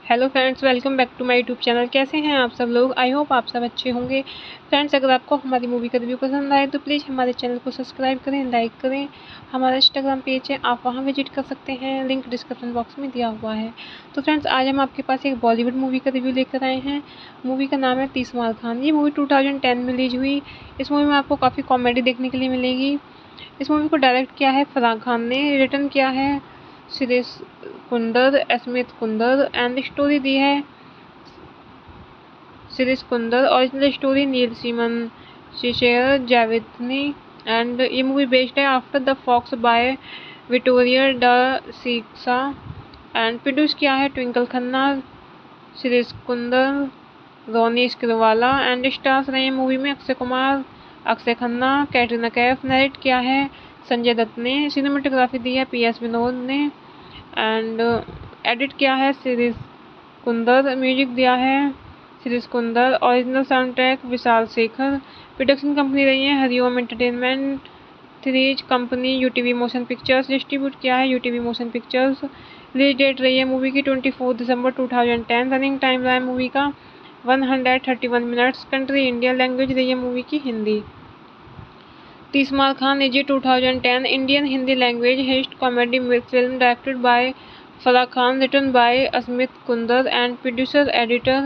Hello friends, welcome back to my YouTube channel. कैसे हैं आप सब लोग? आई होप आप सब अच्छे होंगे। फ्रेंड्स, अगर आपको हमारी मूवी का रिव्यू पसंद आए तो प्लीज़ हमारे चैनल को सब्सक्राइब करें, लाइक करें। हमारा इंस्टाग्राम पेज है, आप वहां विजिट कर सकते हैं, लिंक डिस्क्रिप्शन बॉक्स में दिया हुआ है। तो फ्रेंड्स, आज हम आपके पास एक बॉलीवुड मूवी का रिव्यू लेकर आए हैं। मूवी का नाम है 30 मार खान। ये मूवी 2010 में रिलीज हुई। इस मूवी में आपको काफ़ी कॉमेडी देखने के लिए मिलेगी। इस मूवी को डायरेक्ट किया है फराह खान ने, रिटर्न किया है Suresh Kunder, Smith Kunder and story दी है Suresh Kunder. Original story Neil Simon, शेयर जावेद ने। एंड ये मूवी बेस्ड है after the fox by Vittorio De Sica and produce किया है ट्विंकल खन्ना, सुरेश कुंदर, रोनी स्क्रीवाला एंड स्टार्स रहे मूवी में अक्षय कुमार, अक्षय खन्ना, कैटरीना कैफ। नरेट किया है संजय दत्त ने। सिनेमेटोग्राफी दी है PS विनोद ने एंड एडिट किया है शिरीष कुंदर। म्यूजिक दिया है Shirish Kunder. Original sound track Vishal Shekhar. Production company रही है Hariom entertainment, threes company, UTV motion pictures. Distribute किया है UTV motion pictures. Release date रही है मूवी की 24 दिसंबर 2010। रनिंग टाइम रहा है मूवी का 131 मिनट्स। Country India. लैंग्वेज रही है मूवी की Hindi. 30 Maar Khan is 2010 Indian Hindi language heist comedy film directed by Farah Khan, written by Asmit Kundar and producer editor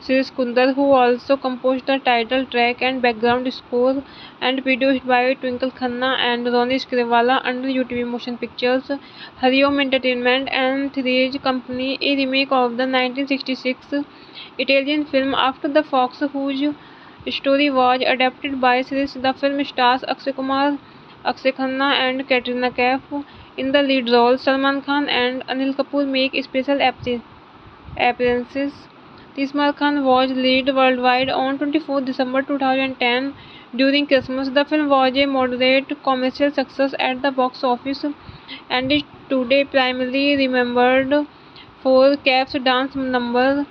Shirish Kundar, who also composed the title track and background score, and produced by Twinkle Khanna and Ronnie Scrivala under UTV Motion Pictures, Hariom Entertainment and Three's Company, a remake of the 1966 Italian film After the Fox, whose story was adapted by Shirish. The film stars Akshay Kumar, Akshay Khanna and Katrina Kaif in the lead roles. Salman Khan and Anil Kapoor make special appearances. 30 Mar Khan was released worldwide on 24 December 2010 during Christmas. The film was a moderate commercial success at the box office and is today primarily remembered for Kaif's dance number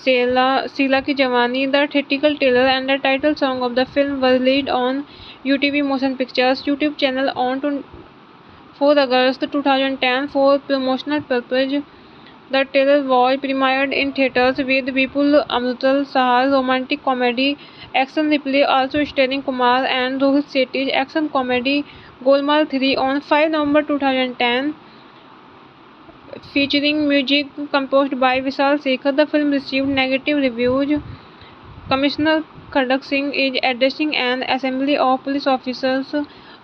Sheila Ki Jawani. The theatrical trailer and the title song of the film were released on UTV Motion Pictures YouTube channel on 4 August 2010 for promotional purpose. The trailer was premiered in theaters with Vipul Amrutal Sahar's romantic comedy action replay, also starring Kumar and Rohit Shetty's action comedy Golmaal 3 on 5 November 2010. Featuring music composed by Vishal Shekhar, the film received negative reviews Commissioner Khadak Singh is addressing an assembly of police officers,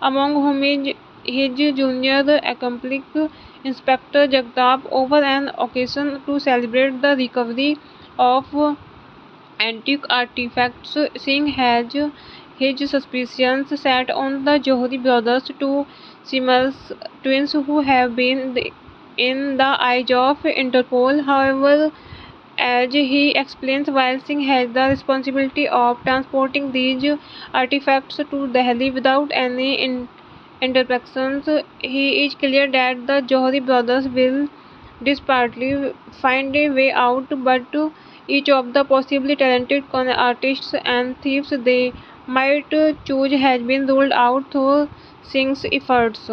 among whom is his junior accomplice Inspector Jagtap, over an occasion to celebrate the recovery of antique artifacts. Singh has his suspicions set on the Johri brothers, two Siemens twins who have been in the eyes of Interpol. However, as he explains, while Singh has the responsibility of transporting these artifacts to Delhi without any interruptions, he is clear that the Johri brothers will desperately find a way out, but each of the possibly talented con artists and thieves they might choose has been ruled out through Singh's efforts.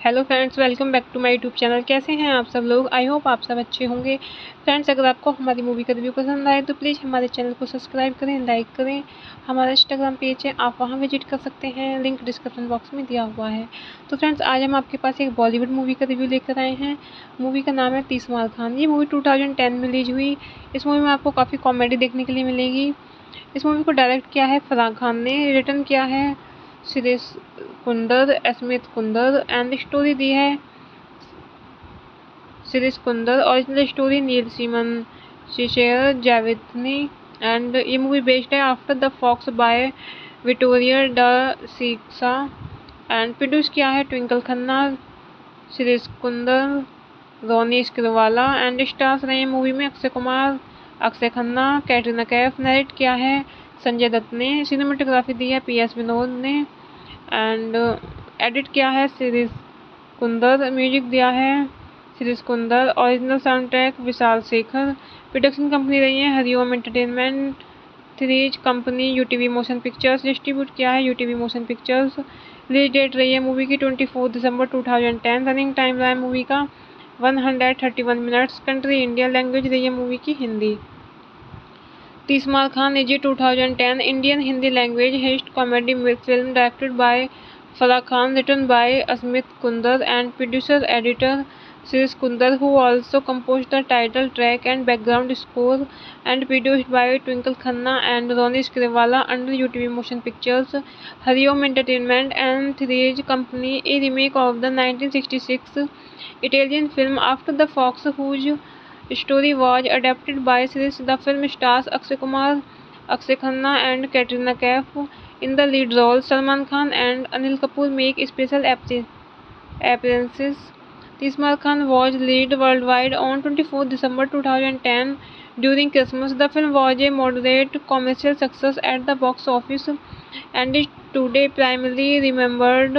Hello friends, welcome back to my YouTube channel. कैसे हैं आप सब लोग? I hope आप सब अच्छे होंगे। Friends, अगर आपको हमारी मूवी का रिव्यू पसंद आए तो प्लीज़ हमारे चैनल को सब्सक्राइब करें, लाइक करें। हमारा इंस्टाग्राम पेज है, आप वहां विजिट कर सकते हैं, लिंक डिस्क्रिप्शन बॉक्स में दिया हुआ है। तो फ्रेंड्स, आज हम आपके पास एक बॉलीवुड मूवी का रिव्यू लेकर आए हैं। मूवी का नाम है 30 मार खान। ये मूवी 2010 में रिलीज हुई। इस मूवी में आपको काफ़ी कॉमेडी देखने के लिए मिलेगी। इस मूवी को डायरेक्ट किया है फराह खान ने, रिटर्न किया है Suresh Kunder, Smith Kunder and story दी है Suresh Kunder. Original story Neil Simon share जावेदनी and ये मूवी बेस्ड है after the fox by Vittorio De Sica and produce किया है ट्विंकल खन्ना, सुरेश कुंदर, रोनी स्क्रीवाला एंड स्टार्स रहे मूवी में अक्षय कुमार, अक्षय खन्ना, कैटरीना कैफ। नरेट किया है संजय दत्त ने। सिनेमेटोग्राफी दी है PS विनोद ने एंड एडिट किया है शिरीष कुंदर। म्यूजिक दिया है Shirish Kunder. Original sound track Vishal Shekhar. Production company रही है Hariom entertainment, threes company UTV motion pictures. Distribute किया है UTV motion pictures. Release date रही है मूवी की 24 दिसंबर 2010। रनिंग टाइम रहा है मूवी का 131 मिनट्स। Country India. लैंग्वेज रही है मूवी की Hindi. 30 Maar Khan is a 2010 Indian Hindi language heist comedy film directed by Farah Khan, written by Asmit Kundar and producer editor Shirish Kundar, who also composed the title track and background score, and produced by Twinkle Khanna and Ronnie Scrivala under UTV Motion Pictures, Hariom Entertainment and Three's Company, a remake of the 1966 Italian film After the Fox, whose story was adapted by series. The film stars Akshay Kumar, Akshay Khanna and Katrina Kaif in the lead roles. Salman Khan and Anil Kapoor make special appearances. 30 Mar Khan was released worldwide on 24 December 2010 during Christmas. The film was a moderate commercial success at the box office and is today primarily remembered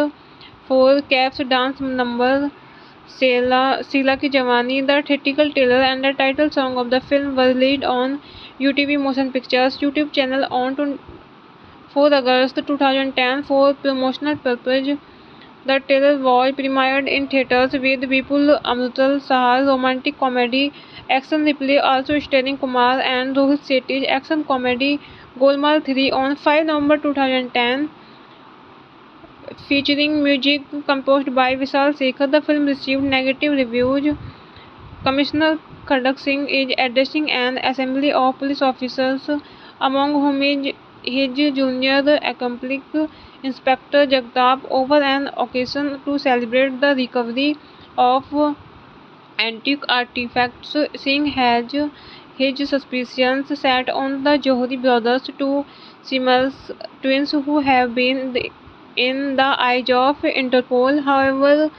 for Kaif's dance number Sheila Ki Jawani. The theatrical trailer and the title song of the film were released on UTV Motion Pictures YouTube channel on 4 August 2010 for promotional purpose. The trailer was premiered in theaters with Vipul Amrutal Sahar's romantic comedy action replay, also starring Kumar and Rohit Shetty's action comedy Golmaal 3 on 5 November 2010. Featuring music composed by Vishal Shekhar, the film received negative reviews. Commissioner Khadak Singh is addressing an assembly of police officers, among whom is his junior accomplice Inspector Jagtap, over an occasion to celebrate the recovery of antique artifacts. Singh has his suspicions set on the Johri brothers, two Siemens twins who have been in the eyes of Interpol. However,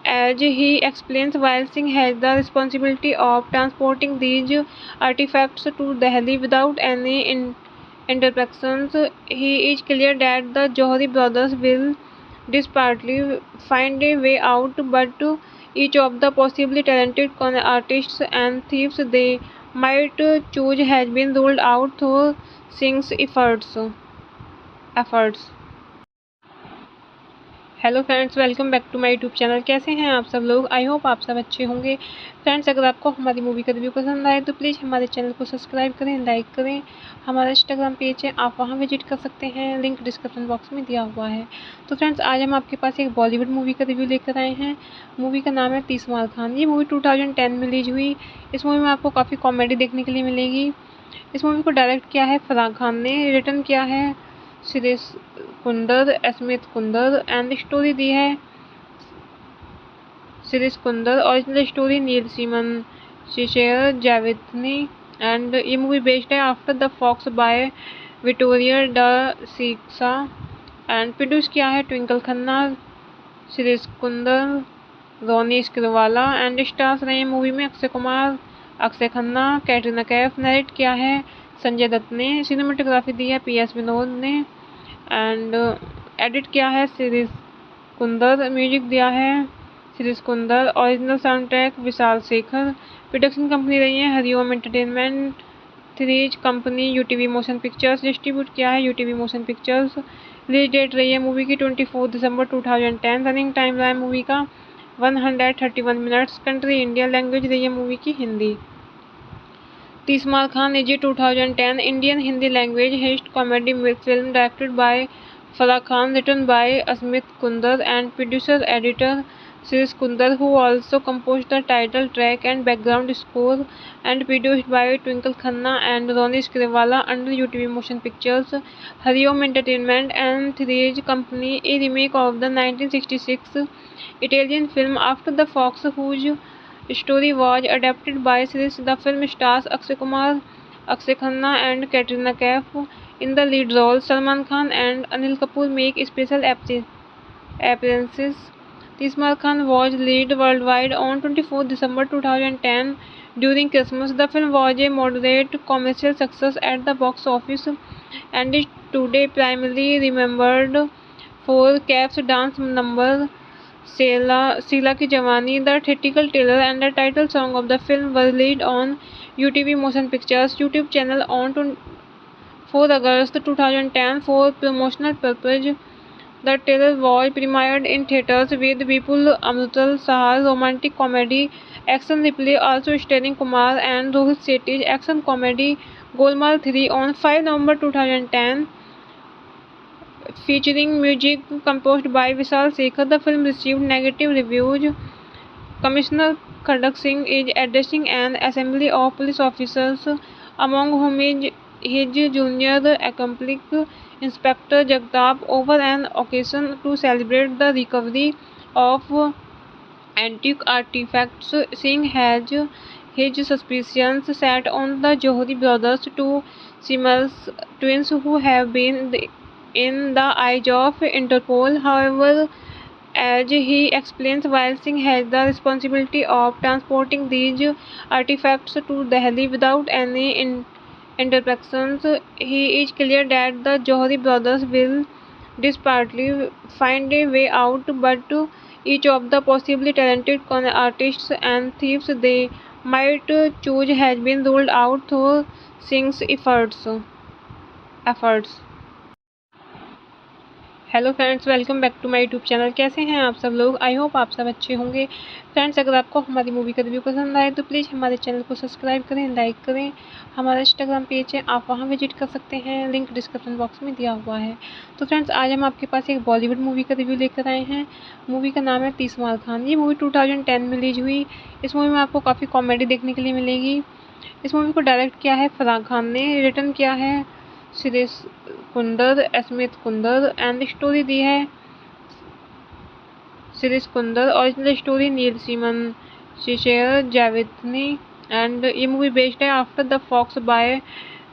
as he explains, while Singh has the responsibility of transporting these artifacts to Delhi without any interruptions, he is clear that the Johri brothers will desperately find a way out, but each of the possibly talented con artists and thieves they might choose has been ruled out through Singh's efforts. Hello friends, welcome back to my YouTube channel. कैसे हैं आप सब लोग? I hope आप सब अच्छे होंगे। Friends, अगर आपको हमारी मूवी का रिव्यू पसंद आए तो प्लीज़ हमारे चैनल को सब्सक्राइब करें, लाइक करें। हमारा इंस्टाग्राम पेज है, आप वहां विजिट कर सकते हैं, लिंक डिस्क्रिप्शन बॉक्स में दिया हुआ है। तो फ्रेंड्स, आज हम आपके पास एक बॉलीवुड मूवी का रिव्यू लेकर आए हैं। मूवी का नाम है 30 मार खान। ये मूवी 2010 में रिलीज हुई। इस मूवी में आपको काफ़ी कॉमेडी देखने के लिए मिलेगी। इस मूवी को डायरेक्ट किया है फराह खान ने, रिटर्न किया है Suresh Kunder, Smith Kunder and story दी है Siris Kundar. Original story Neil Simon, Shishir Javithni, and ये movie based है After the Fox by Victoria Da Siksa and produced किया है Twinkle Khanna, Siris Kundar, Ronnie Screwvala and stars रहे मूवी में अक्षय कुमार, अक्षय खन्ना, कैटरीना कैफ। नरेट किया है संजय दत्त ने। सिनेमेटोग्राफी दी है PS विनोद ने एंड एडिट किया है सिरीज कुंदर। म्यूजिक दिया है Siris Kunder. Original sound track Vishal Shekhar. Production company रही है Hariom entertainment, threes company UTV motion pictures. Distribute किया है UTV motion pictures. Release date रही है मूवी की 24 दिसंबर 2010। रनिंग टाइम रहा है मूवी का 131 मिनट्स। Country India. लैंग्वेज रही है मूवी की Hindi. 30 Maar Khan is 2010 Indian Hindi language heist comedy film directed by Farah Khan, written by Asmit Kundar and producer editor Siris Kundar, who also composed the title track and background score, and produced by Twinkle Khanna and Ronnie Scrivala under UTV Motion Pictures, Hariom Entertainment and Three's Company, a remake of the 1966 Italian film After the Fox, whose story was adapted by Siris. The film stars Akshay Kumar, Akshay Khanna and Katrina Kaif in the lead roles. Salman Khan and Anil Kapoor make special appearances. 30 Mar Khan was released worldwide on 24 December 2010 during Christmas. The film was a moderate commercial success at the box office and is today primarily remembered for Kaif's dance number Sheila Ki Jawani. The theatrical trailer and the title song of the film were released on UTV Motion Pictures YouTube channel on 4 August 2010 for promotional purpose. The trailer was premiered in theaters with Vipul Amrutal Sahar's romantic comedy action replay, also starring Kumar and Rohit Shetty's action comedy Golmaal 3 on 5 November 2010. Featuring music composed by Vishal Shekhar, the film received negative reviews. Commissioner Khadak Singh is addressing an assembly of police officers, among whom is his junior accomplice Inspector Jagtap, over an occasion to celebrate the recovery of antique artifacts. Singh has his suspicions set on the Johri brothers, two Siemens twins who have been in the eyes of Interpol. However, as he explains, while Singh has the responsibility of transporting these artifacts to Delhi without any interactions, he is clear that the Johri brothers will desperately find a way out, but each of the possibly talented con artists and thieves they might choose has been ruled out through Singh's efforts. Hello friends, welcome back to my YouTube channel. कैसे हैं आप सब लोग? I hope आप सब अच्छे होंगे। Friends, अगर आपको हमारी मूवी का रिव्यू पसंद आए तो प्लीज़ हमारे चैनल को सब्सक्राइब करें, लाइक करें। हमारा इंस्टाग्राम पेज है, आप वहां विजिट कर सकते हैं, लिंक डिस्क्रिप्शन बॉक्स में दिया हुआ है। तो फ्रेंड्स, आज हम आपके पास एक बॉलीवुड मूवी का रिव्यू लेकर आए हैं। मूवी का नाम है 30 मार खान। ये मूवी 2010 में रिलीज हुई। इस मूवी में आपको काफ़ी कॉमेडी देखने के लिए मिलेगी। इस मूवी को डायरेक्ट किया है फराह खान ने, रिटर्न किया है Siris Kunder, Smith Kunder and story दी है Siris Kunder. Original story Neil Simon, Cesare Zavattini and ये मूवी बेस्ड है after the fox by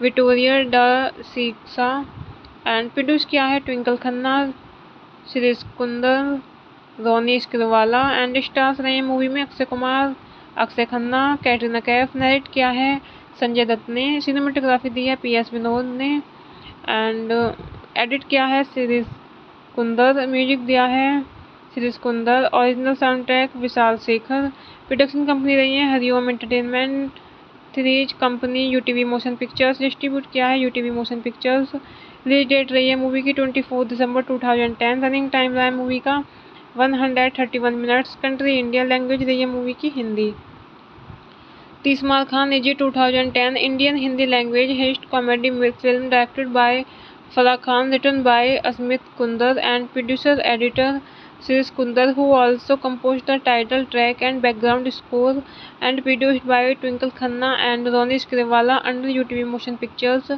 Vittorio De Sica and produce किया है ट्विंकल खन्ना, सिरीस कुंदर, रोनी स्क्रीवाला एंड स्टार्स रहे मूवी में अक्षय कुमार, अक्षय खन्ना, कैटरीना कैफ। नरेट किया है संजय दत्त ने। सिनेमेटोग्राफी दी है PS विनोद ने एंड एडिट किया है सिरीज कुंदर। म्यूजिक दिया है Siris Kunder. Original sound track Vishal Shekhar. Production company रही है Hariom entertainment, threes company UTV motion pictures. Distribute किया है UTV motion pictures. Release date रही है मूवी की 24 दिसंबर 2010। रनिंग टाइम रहा है मूवी का 131 minutes. Country India. Language रही है मूवी की Hindi. तीसमार Khan AG 2010 Indian Hindi language heist comedy film directed by Farah Khan, written by Asmit Kundar and producer editor Sirish Kundar, who also composed the title track and background score, and produced by Twinkle Khanna and Ronish Grewala under UTV Motion Pictures,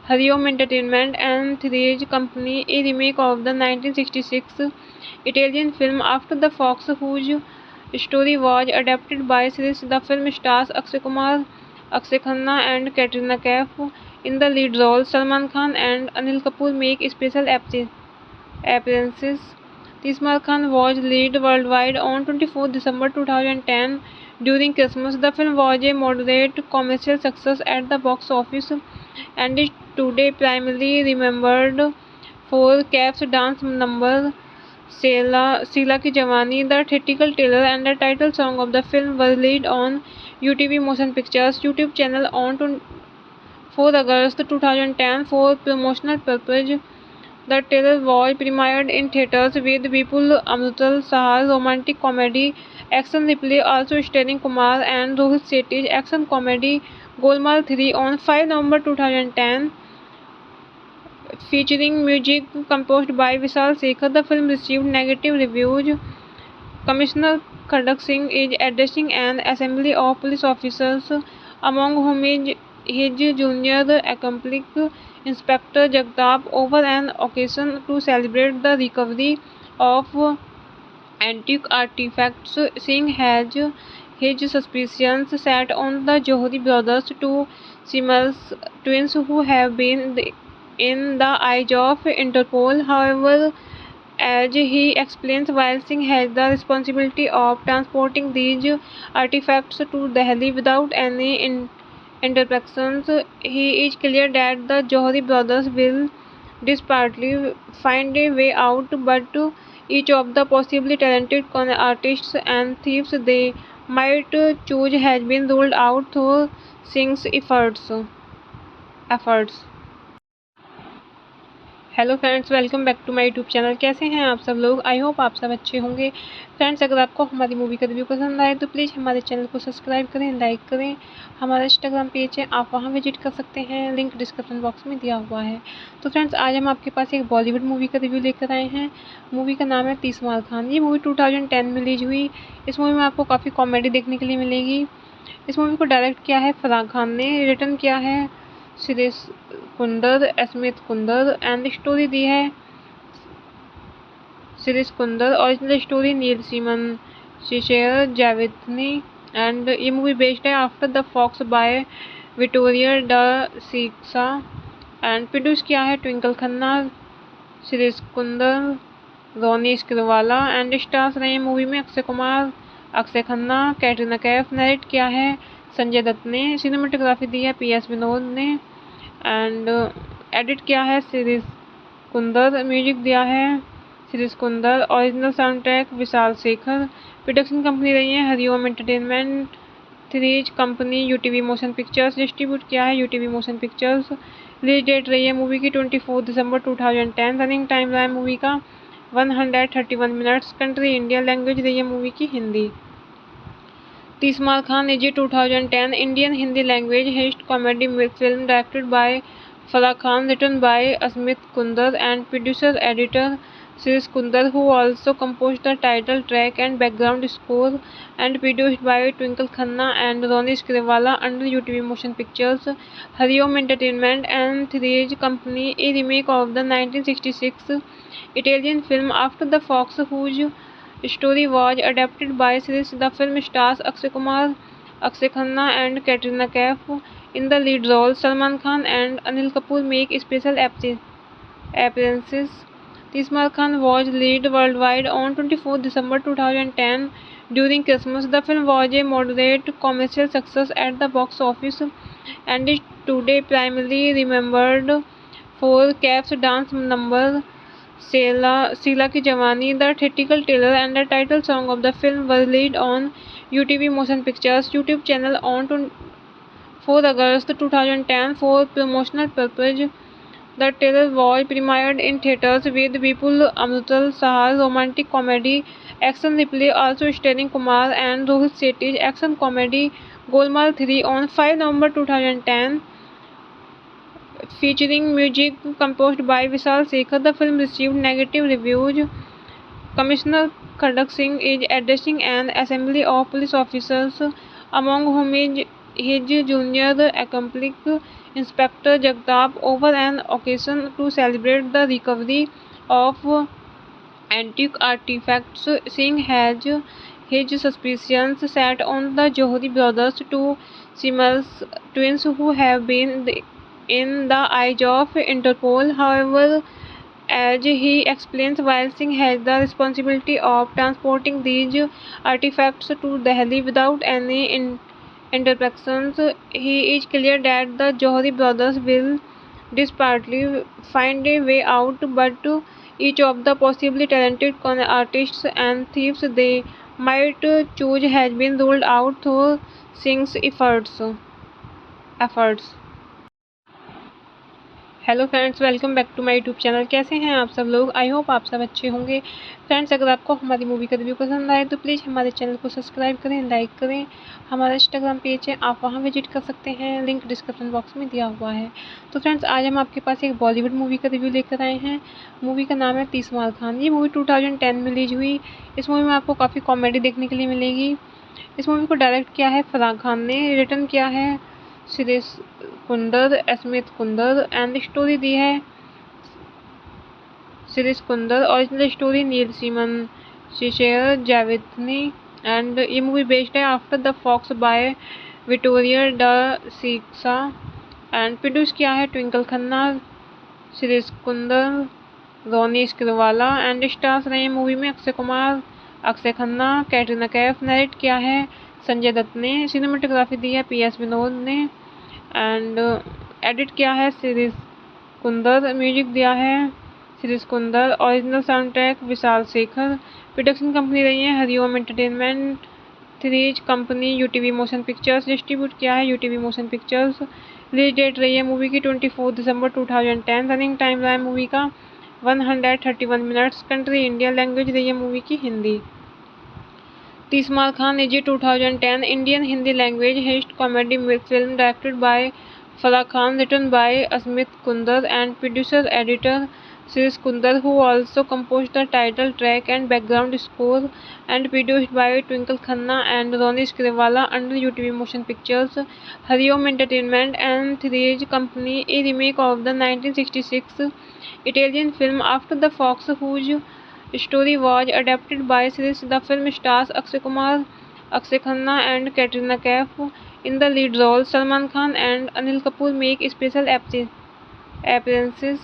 Hariom Entertainment and Three's Company, a remake of the 1966 Italian film After the Fox, whose story was adapted by Sirish. The film stars Akshay Kumar, Akshay Khanna and Katrina Kaif in the lead roles. Salman Khan and Anil Kapoor make special appearances. Tismar Khan was released worldwide on 24 December 2010 during Christmas. The film was a moderate commercial success at the box office and is today primarily remembered for Kaif's dance number Sheila Ki Jawani. The theatrical trailer and the title song of the film were released on UTV Motion Pictures YouTube channel on 4 August 2010 for promotional purpose. The trailer was premiered in theaters with Vipul Amrutal Sahar's romantic comedy action replay, also starring Kumar and Rohit Shetty's action comedy Golmaal 3 on 5 November 2010. Featuring music composed by Vishal Sekhar, the film received negative reviews. Commissioner Khadak Singh is addressing an assembly of police officers, among whom is his junior accomplice Inspector Jagtap, over an occasion to celebrate the recovery of antique artifacts. Singh has his suspicions set on the Johri brothers, two Siemens twins who have been in the eyes of Interpol. However, as he explains, while Singh has the responsibility of transporting these artifacts to Delhi without any interactions, he is clear that the Johri brothers will desperately find a way out, but each of the possibly talented con artists and thieves they might choose has been ruled out through Singh's efforts. Hello friends, welcome back to my YouTube channel. कैसे हैं आप सब लोग? I hope आप सब अच्छे होंगे। Friends, अगर आपको हमारी मूवी का रिव्यू पसंद आए तो प्लीज़ हमारे चैनल को सब्सक्राइब करें, लाइक करें। हमारा इंस्टाग्राम पेज है, आप वहां विजिट कर सकते हैं, लिंक डिस्क्रिप्शन बॉक्स में दिया हुआ है। तो फ्रेंड्स, आज हम आपके पास एक बॉलीवुड मूवी का रिव्यू लेकर आए हैं। मूवी का नाम है तीसमार खान। ये मूवी 2010 में रिलीज हुई। इस मूवी में आपको काफ़ी कॉमेडी देखने के लिए मिलेगी। इस मूवी को डायरेक्ट किया है फराह खान ने, रिटर्न किया है शिरीष कुंदर, अस्मित कुंदर एंड स्टोरी दी है Shirish Kunder. Original story Neil Simon share जावेदनी and ये मूवी बेस्ड है after the fox by Vittorio De Sica and produce किया है ट्विंकल खन्ना, शिरीष कुंदर, रोनिश ग्रेवाला एंड स्टार्स रहे मूवी में अक्षय कुमार, अक्षय खन्ना, कैटरीना कैफ। नरेट किया है संजय दत्त ने। सिनेमेटोग्राफी दी है PS विनोद ने एंड एडिट किया है शिरीष कुंदर। म्यूजिक दिया है Shirish Kunder. Original sound track Vishal Shekhar. Production company रही है Hariom entertainment, threes company, UTV motion pictures. Distribute किया है UTV motion pictures. Release date रही है मूवी की 24 दिसंबर 2010। रनिंग टाइम रहा है मूवी का 131 मिनट्स। Country India. लैंग्वेज रही है मूवी की Hindi. तीसमार Khan AG 2010 Indian Hindi language heist comedy film directed by Farah Khan, written by Asmit Kundar and producer editor Sirish Kundar, who also composed the title track and background score, and produced by Twinkle Khanna and Ronish Grewala under UTV Motion Pictures, Hariom Entertainment and Three's Company, a remake of the 1966 Italian film After the Fox, whose story was adapted by Sirish. The film stars Akshay Kumar, Akshay Khanna and Katrina Kaif in the lead roles. Salman Khan and Anil Kapoor make special appearances. Tismar Khan was released worldwide on 24 December 2010 during Christmas. The film was a moderate commercial success at the box office and is today primarily remembered for Kaif's dance number Sheila Ki Jawani. The theatrical trailer and the title song of the film were released on UTV Motion Pictures YouTube channel on 4 August 2010 for promotional purpose. The Terror was premiered in theaters with Vipul Amrutal Saha's romantic comedy action replay, also starring Kumar and Rohit Shetty's action comedy Golmaal 3 on 5 November 2010. Featuring music composed by Vishal Sekhar, the film received negative reviews. Commissioner Khadak Singh is addressing an assembly of police officers, among whom is his junior accomplice Inspector Jagtap, over an occasion to celebrate the recovery of antique artifacts. Singh has his suspicions set on the Johri brothers, two Siemens twins who have been in the eyes of Interpol. However, as he explains, while Singh has the responsibility of transporting these artifacts to Delhi without any interruptions, he is clear that the Johri brothers will desperately find a way out, but each of the possibly talented con artists and thieves they might choose has been ruled out through Singh's efforts. Hello friends, welcome back to my YouTube channel. कैसे हैं आप सब लोग? I hope आप सब अच्छे होंगे। Friends, अगर आपको हमारी मूवी का रिव्यू पसंद आए तो प्लीज़ हमारे चैनल को सब्सक्राइब करें, लाइक करें। हमारा इंस्टाग्राम पेज है, आप वहां विजिट कर सकते हैं, लिंक डिस्क्रिप्शन बॉक्स में दिया हुआ है। तो फ्रेंड्स, आज हम आपके पास एक बॉलीवुड मूवी का रिव्यू लेकर आए हैं। मूवी का नाम है तीसमार खान। ये मूवी 2010 में रिलीज हुई। इस मूवी में आपको काफ़ी कॉमेडी देखने के लिए मिलेगी। इस मूवी को डायरेक्ट किया है फराह खान ने, रिटर्न किया है सुरेश कुंदर, स्मित कुंदर एंड स्टोरी दी है Suresh Kunder. Original story Neil Simon share जावेदनी and ये मूवी बेस्ड है after the fox by Vittorio De Sica and produce किया है ट्विंकल खन्ना, सुरेश कुंदर, रोनी स्क्रीवाला एंड स्टार्स रहे मूवी में अक्षय कुमार, अक्षय खन्ना, कैटरीना कैफ। नरेट किया है संजय दत्त ने। सिनेमेटोग्राफी दी है PS विनोद ने एंड एडिट किया है शिरीष कुंदर। म्यूजिक दिया है Shirish Kunder. Original sound track Vishal Shekhar. Production company रही है Hariom entertainment, threes company UTV motion pictures. Distribute किया है UTV motion pictures. Release date रही है मूवी की 24 दिसंबर 2010। रनिंग टाइम रहा है मूवी का 131 मिनट्स। Country India. लैंग्वेज रही है मूवी की Hindi. तीसमार Khan is a 2010 Indian Hindi language heist comedy film directed by Farah Khan, written by Asmit Kundar and producer editor Shirish Kundar, who also composed the title track and background score, and produced by Twinkle Khanna and Ronnie Scrivala under UTV Motion Pictures, Hariom Entertainment and Three's Company, a remake of the 1966 Italian film After the Fox, whose story was adapted by series. The film stars Akshay Kumar, Akshay Khanna and Katrina Kaif in the lead roles. Salman Khan and Anil Kapoor make special appearances.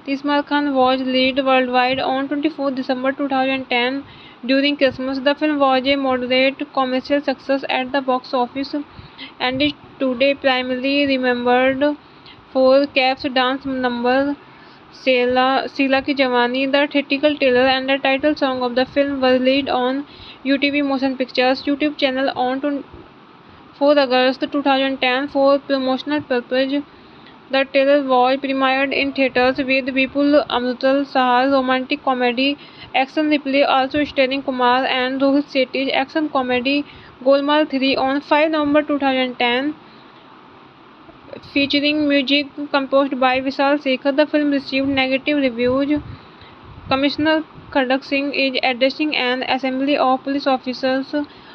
Tismar Khan was released worldwide on 24 December 2010 during Christmas. The film was a moderate commercial success at the box office and is today primarily remembered for Kaif's dance number Sheila Ki Jawani. The theatrical trailer and the title song of the film were released on UTV Motion Pictures YouTube channel on 4 August 2010 for promotional purpose. The trailer was premiered in theaters with Vipul Amrutal Saha's romantic comedy action replay, also starring Kumar and Rohit Shetty's action comedy Golmaal 3 on 5 November 2010. Featuring music composed by Vishal Sekhar, the film received negative reviews. Commissioner Khadak Singh is addressing an assembly of police officers,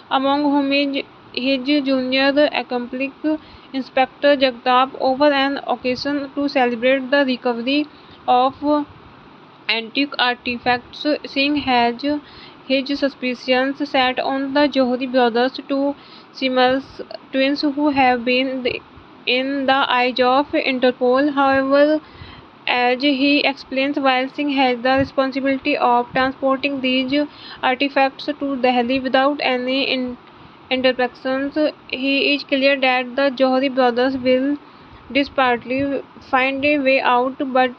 among whom is his junior accomplice Inspector Jagtap, over an occasion to celebrate the recovery of antique artifacts. Singh has his suspicions set on the Johri brothers, two Siemens twins who have been in the eyes of Interpol. However, as he explains, while Singh has the responsibility of transporting these artifacts to Delhi without any interruptions, he is clear that the Johri brothers will desperately find a way out, but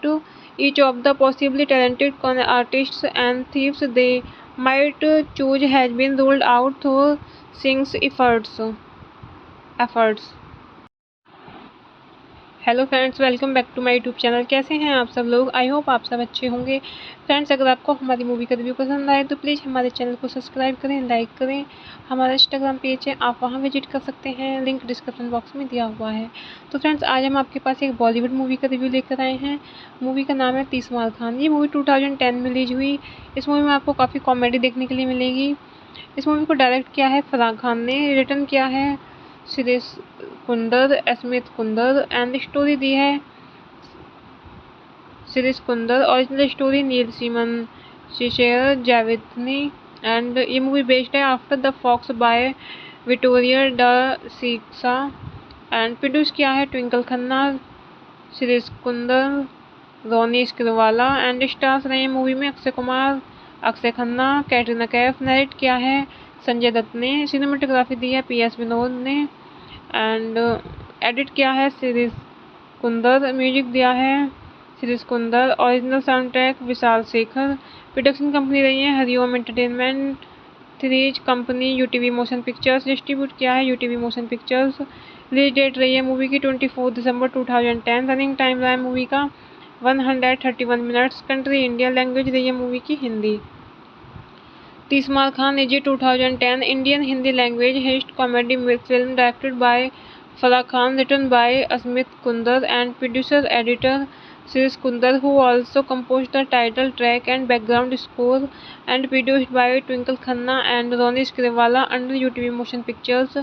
each of the possibly talented con artists and thieves they might choose has been ruled out through Singh's efforts. Hello friends, welcome back to my YouTube channel. कैसे हैं आप सब लोग? I hope आप सब अच्छे होंगे। Friends, अगर आपको हमारी मूवी का रिव्यू पसंद आए तो प्लीज़ हमारे चैनल को सब्सक्राइब करें, लाइक करें। हमारा इंस्टाग्राम पेज है, आप वहां विजिट कर सकते हैं, लिंक डिस्क्रिप्शन बॉक्स में दिया हुआ है। तो फ्रेंड्स, आज हम आपके पास एक बॉलीवुड मूवी का रिव्यू लेकर आए हैं। मूवी का नाम है 30 मार खान। ये मूवी 2010 में रिलीज हुई। इस मूवी में आपको काफ़ी कॉमेडी देखने के लिए मिलेगी। इस मूवी को डायरेक्ट किया है फराह खान ने, रिटर्न किया है Suresh Kunder, Smith Kunder and story दी है Siris Kundar. Original story Neil Simon, Shishir Javithni, and ये मूवी बेस्ड है after the fox by Vittorio De Sica and produce किया है Twinkle Khanna, series Kunder, Ronnie Screwvala and stars रहे मूवी में अक्षय कुमार, अक्षय खन्ना, कैटरीना कैफ। नरेट किया है संजय दत्त ने। सिनेमेटोग्राफी दी है PS विनोद ने एंड एडिट किया है सिरिस कुंदर। म्यूजिक दिया है series Kunder. Original sound track Vishal Shekhar. Production company रही है Hariom entertainment, threes company, UTV motion pictures. Distribute किया है UTV motion pictures. Release date रही है मूवी की 24 दिसंबर 2010। रनिंग टाइम रहा है मूवी का 131 मिनट्स। Country India. लैंग्वेज रही है मूवी की Hindi. 30 Maar Khan is 2010 Indian Hindi language heist comedy film directed by Farah Khan, written by Asmit Kundar and producer editor Siris Kundar, who also composed the title track and background score, and produced by Twinkle Khanna and Ronnie Scrivala under UTV Motion Pictures,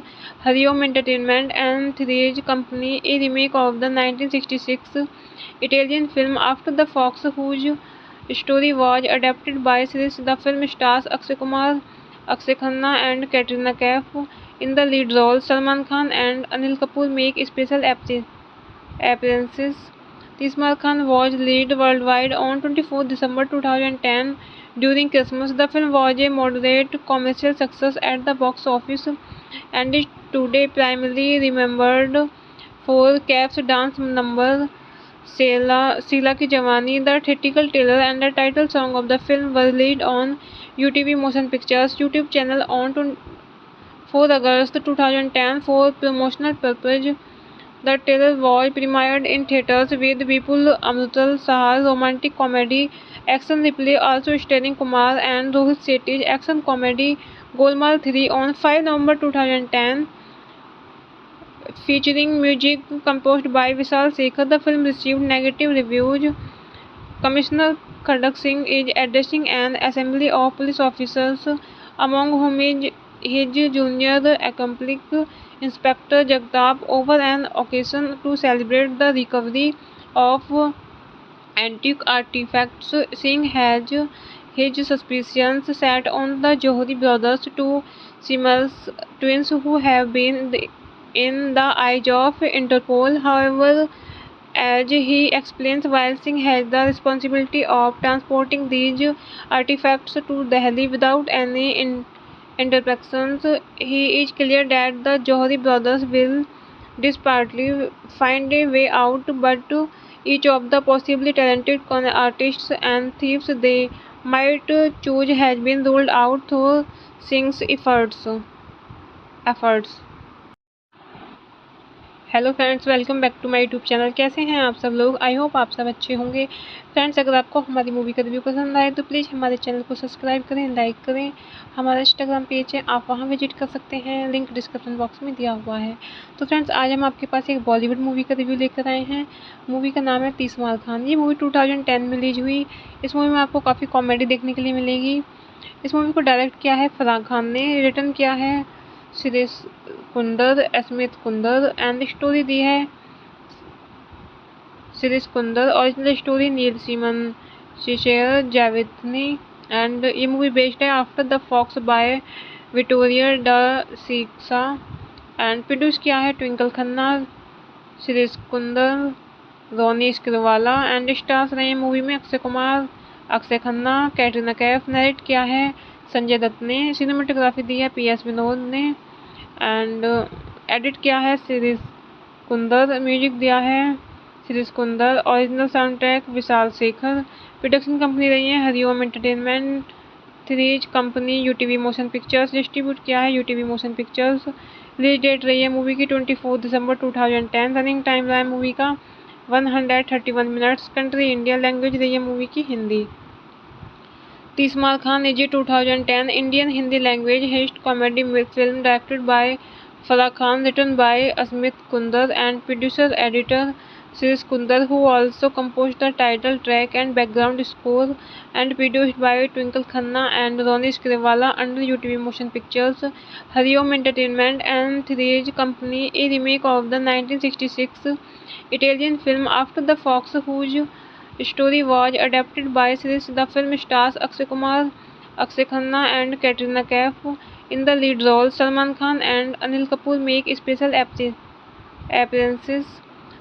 Hariom Entertainment and Three's Company, a remake of the 1966 Italian film After the Fox, whose story was adapted by Siris. The film stars Akshay Kumar, Akshay Khanna and Katrina Kaif in the lead roles. Salman Khan and Anil Kapoor make special appearances. 30 Mar Khan was released worldwide on 24 December 2010 during Christmas. The film was a moderate commercial success at the box office and is today primarily remembered for Kaif's dance number Sheila Ki Jawani. The theatrical trailer and the title song of the film were released on UTV Motion Pictures YouTube channel on 4 August 2010 for promotional purpose. The trailer was premiered in theaters with Vipul Amrutal Sahar's romantic comedy action replay, also starring Kumar and Rohit Shetty's action comedy Golmaal 3 on 5 November 2010. Featuring music composed by Vishal Shekhar, the film received negative reviews. Commissioner Khadak Singh is addressing an assembly of police officers, among whom is his junior accomplice Inspector Jagtap, over an occasion to celebrate the recovery of antique artifacts. Singh has his suspicions set on the Johri brothers, two Siemens twins who have been in the eyes of Interpol. However, as he explains, while Singh has the responsibility of transporting these artifacts to Delhi without any interactions, he is clear that the Johri brothers will desperately find a way out, but each of the possibly talented con artists and thieves they might choose has been ruled out through Singh's efforts. Hello friends, welcome back to my YouTube channel. कैसे हैं आप सब लोग? I hope आप सब अच्छे होंगे। Friends, अगर आपको हमारी मूवी का रिव्यू पसंद आए तो प्लीज़ हमारे चैनल को सब्सक्राइब करें, लाइक करें। हमारा इंस्टाग्राम पेज है, आप वहां विजिट कर सकते हैं, लिंक डिस्क्रिप्शन बॉक्स में दिया हुआ है। तो फ्रेंड्स, आज हम आपके पास एक बॉलीवुड मूवी का रिव्यू लेकर आए हैं। मूवी का नाम है 30 मार खान। ये मूवी 2010 में रिलीज हुई। इस मूवी में आपको काफ़ी कॉमेडी देखने के लिए मिलेगी। इस मूवी को डायरेक्ट किया है फराह खान ने, रिटर्न किया है series Kunder, Smith Kunder and story दी है series Kunder. Original story Neil Simon, Cesare Zavattini, and ये मूवी बेस्ड है after the fox by Vittorio De Sica and produce किया है Twinkle Khanna, series Kunder, Ronnie Screwvala and stars रहे मूवी में अक्षय कुमार, अक्षय खन्ना, कैटरीना कैफ। नरेट किया है संजय दत्त ने। सिनेमेटोग्राफी दी है PS विनोद ने एंड एडिट किया है सिरिस कुंदर। म्यूजिक दिया है series Kunder. Original sound track Vishal Shekhar. Production company रही है Hariom entertainment, threes company UTV motion pictures, distribute किया है UTV motion pictures. Release date रही है मूवी की 24 दिसंबर 2010। रनिंग टाइम रहा है मूवी का 131 मिनट्स। कंट्री इंडिया, लैंग्वेज रही है मूवी की Hindi. तीसमार Khan is 2010 Indian Hindi language heist comedy film directed by Farah Khan, written by Asmit Kundar and producer editor Shirish Kundar, who also composed the title track and background score, and produced by Twinkle Khanna and Ronnie Scrivala under UTV Motion Pictures, Hariom Entertainment and Three's Company, a remake of the 1966 Italian film After the Fox, whose story was adapted by Shirish. The film stars Akshay Kumar, Akshay Khanna and Katrina Kaif in the lead roles. Salman Khan and Anil Kapoor make special appearances.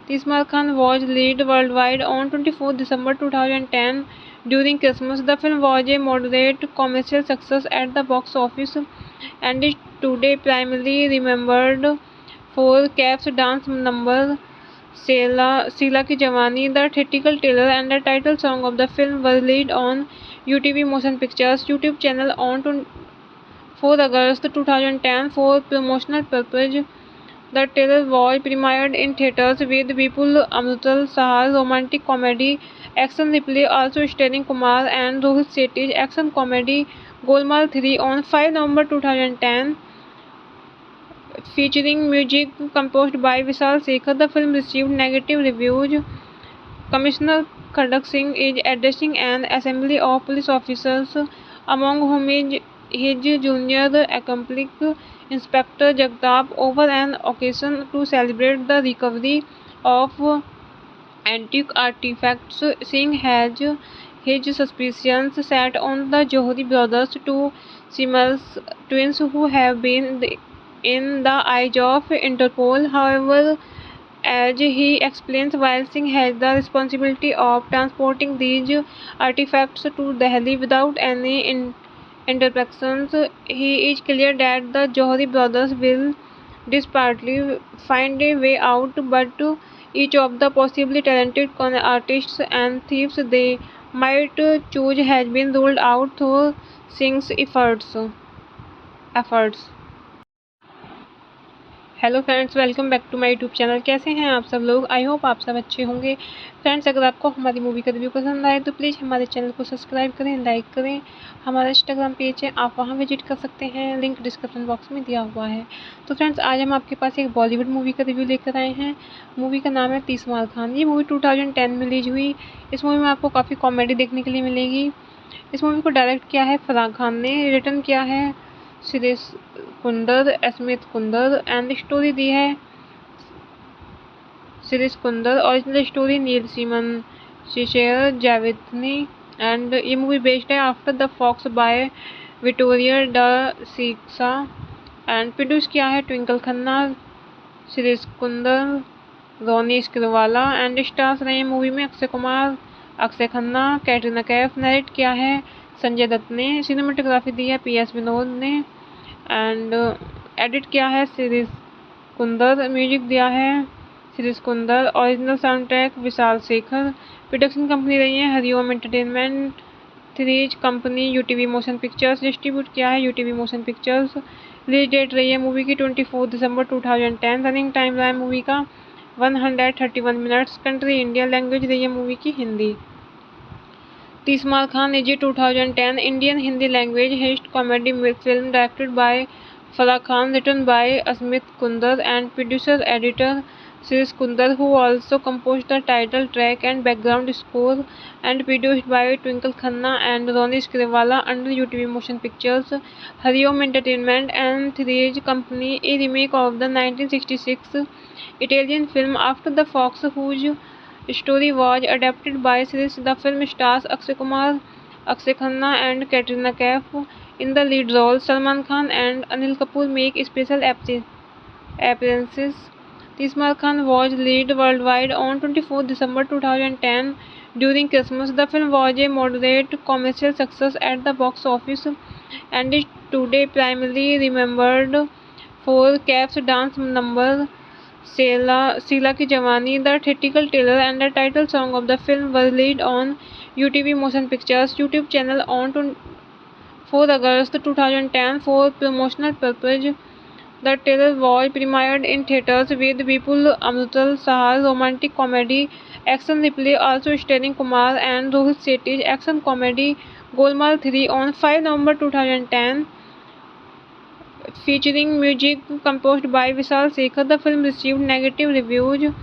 Tismar Khan was released worldwide on 24 December 2010 during Christmas. The film was a moderate commercial success at the box office and is today primarily remembered for Kaif's dance number Sheila Ki Jawani. The theatrical trailer and the title song of the film were released on UTV Motion Pictures YouTube channel on 4 August 2010 for promotional purpose. The trailer was premiered in theaters with Vipul Amrutal Sahar's romantic comedy action replay, also starring Kumar and Rohit Shetty's action comedy Golmaal 3 on 5 November 2010. Featuring music composed by Vishal Sekhar, the film received negative reviews. Commissioner Khadak Singh is addressing an assembly of police officers, among whom is his junior accomplice Inspector Jagtap, over an occasion to celebrate the recovery of antique artifacts. Singh has his suspicions set on the Johri brothers, two Simmers twins who have been in the eyes of Interpol. However, as he explains, while Singh has the responsibility of transporting these artifacts to Delhi without any interactions, he is clear that the Johri brothers will desperately find a way out, but each of the possibly talented con artists and thieves they might choose has been ruled out through Singh's efforts. Hello friends, welcome back to my YouTube channel. कैसे हैं आप सब लोग? I hope आप सब अच्छे होंगे। Friends, अगर आपको हमारी मूवी का रिव्यू पसंद आए तो प्लीज़ हमारे चैनल को सब्सक्राइब करें, लाइक करें। हमारा इंस्टाग्राम पेज है, आप वहां विजिट कर सकते हैं, लिंक डिस्क्रिप्शन बॉक्स में दिया हुआ है। तो फ्रेंड्स, आज हम आपके पास एक बॉलीवुड मूवी का रिव्यू लेकर आए हैं। मूवी का नाम है तीसमार खान। ये मूवी 2010 में रिलीज हुई। इस मूवी में आपको काफ़ी कॉमेडी देखने के लिए मिलेगी। इस मूवी को डायरेक्ट किया है फराह खान ने, रिटर्न किया है शिरीष कुंदर, अस्मित कुंदर एंड स्टोरी दी है Shirish Kunder. Original story Neil Simon share जावेदनी and ये मूवी बेस्ड है after the fox by Vittorio De Sica and produce किया है ट्विंकल खन्ना, शिरीष कुंदर, रोनी स्क्रिवाला एंड स्टार्स रहे मूवी में अक्षय कुमार, अक्षय खन्ना, कैटरीना कैफ। नरेट किया है संजय दत्त ने। सिनेमेटोग्राफी दी है PS विनोद ने एंड एडिट किया है शिरीष कुंदर। म्यूजिक दिया है Shirish Kunder. Original sound track Vishal Shekhar. Production company रही है Hariom entertainment, threes company UTV motion pictures, distribute किया है UTV motion pictures. Release date रही है मूवी की 24 दिसंबर 2010। रनिंग टाइम रहा है मूवी का 131 मिनट्स। कंट्री इंडिया, लैंग्वेज रही है मूवी की Hindi. तीसमार Khan is 2010 Indian Hindi language heist comedy film directed by Farah Khan, written by Asmit Kundar and producer editor Shirish Kundar, who also composed the title track and background score, and produced by Twinkle Khanna and Ronnie Scrivala under UTV Motion Pictures, Hariom Entertainment and Three's Company, a remake of the 1966 Italian film After the Fox, whose story was adapted by Shirish. The film stars Akshay Kumar, Akshay Khanna and Katrina Kaif in the lead roles. Salman Khan and Anil Kapoor make special appearances. Tismar Khan was released worldwide on 24 December 2010 during Christmas. The film was a moderate commercial success at the box office and is today primarily remembered for Kaif's dance number Sheila Ki Jawani. The theatrical trailer and the title song of the film were released on UTV Motion Pictures YouTube channel on 4 August 2010 for promotional purpose. The trailer was premiered in theaters with Vipul Amrutal Saha's romantic comedy action replay, also starring Kumar and Rohit Shetty's action comedy Golmaal 3 on 5 November 2010. Featuring music composed by Vishal Sekhar, the film received negative reviews.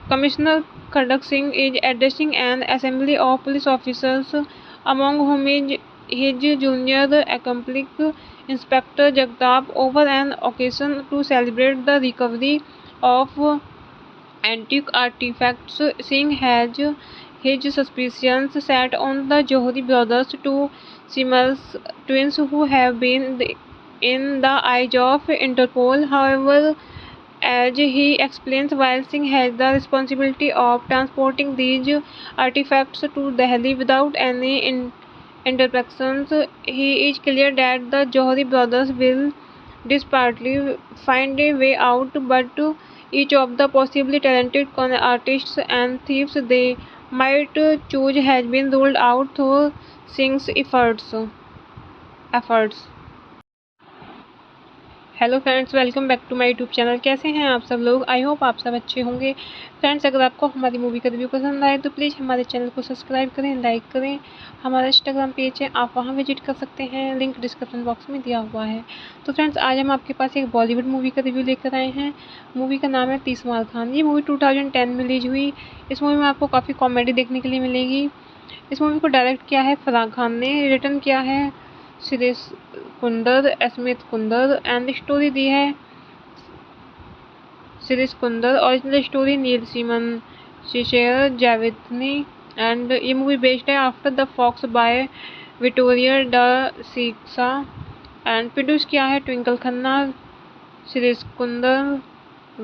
Commissioner Khadak Singh is addressing an assembly of police officers, among whom is his junior accomplice Inspector Jagtap, over an occasion to celebrate the recovery of antique artifacts. Singh has his suspicions set on the Johri brothers, two Simmers twins who have been in the eyes of Interpol. However, as he explains, while Singh has the responsibility of transporting these artifacts to Delhi without any interruptions, he is clear that the Johri brothers will desperately find a way out, but each of the possibly talented con artists and thieves they might choose has been ruled out through Singh's efforts. Hello friends, welcome back to my YouTube channel. कैसे हैं आप सब लोग? I hope आप सब अच्छे होंगे। Friends, अगर आपको हमारी मूवी का रिव्यू पसंद आए तो प्लीज़ हमारे चैनल को सब्सक्राइब करें, लाइक करें। हमारा इंस्टाग्राम पेज है, आप वहां विजिट कर सकते हैं, लिंक डिस्क्रिप्शन बॉक्स में दिया हुआ है। तो फ्रेंड्स, आज हम आपके पास एक बॉलीवुड मूवी का रिव्यू लेकर आए हैं। मूवी का नाम है 30 मार खान। ये मूवी 2010 में रिलीज हुई। इस मूवी में आपको काफ़ी कॉमेडी देखने के लिए मिलेगी। इस मूवी को डायरेक्ट किया है फराह खान ने, रिटर्न किया है सुरेश कुंदर, स्मित कुंदर एंड स्टोरी दी है Suresh Kunder. Original story Neil Simon, share जावेदनी and ये मूवी बेस्ड है after the fox by Vittorio De Sica and produce किया है ट्विंकल खन्ना, सुरेश कुंदर,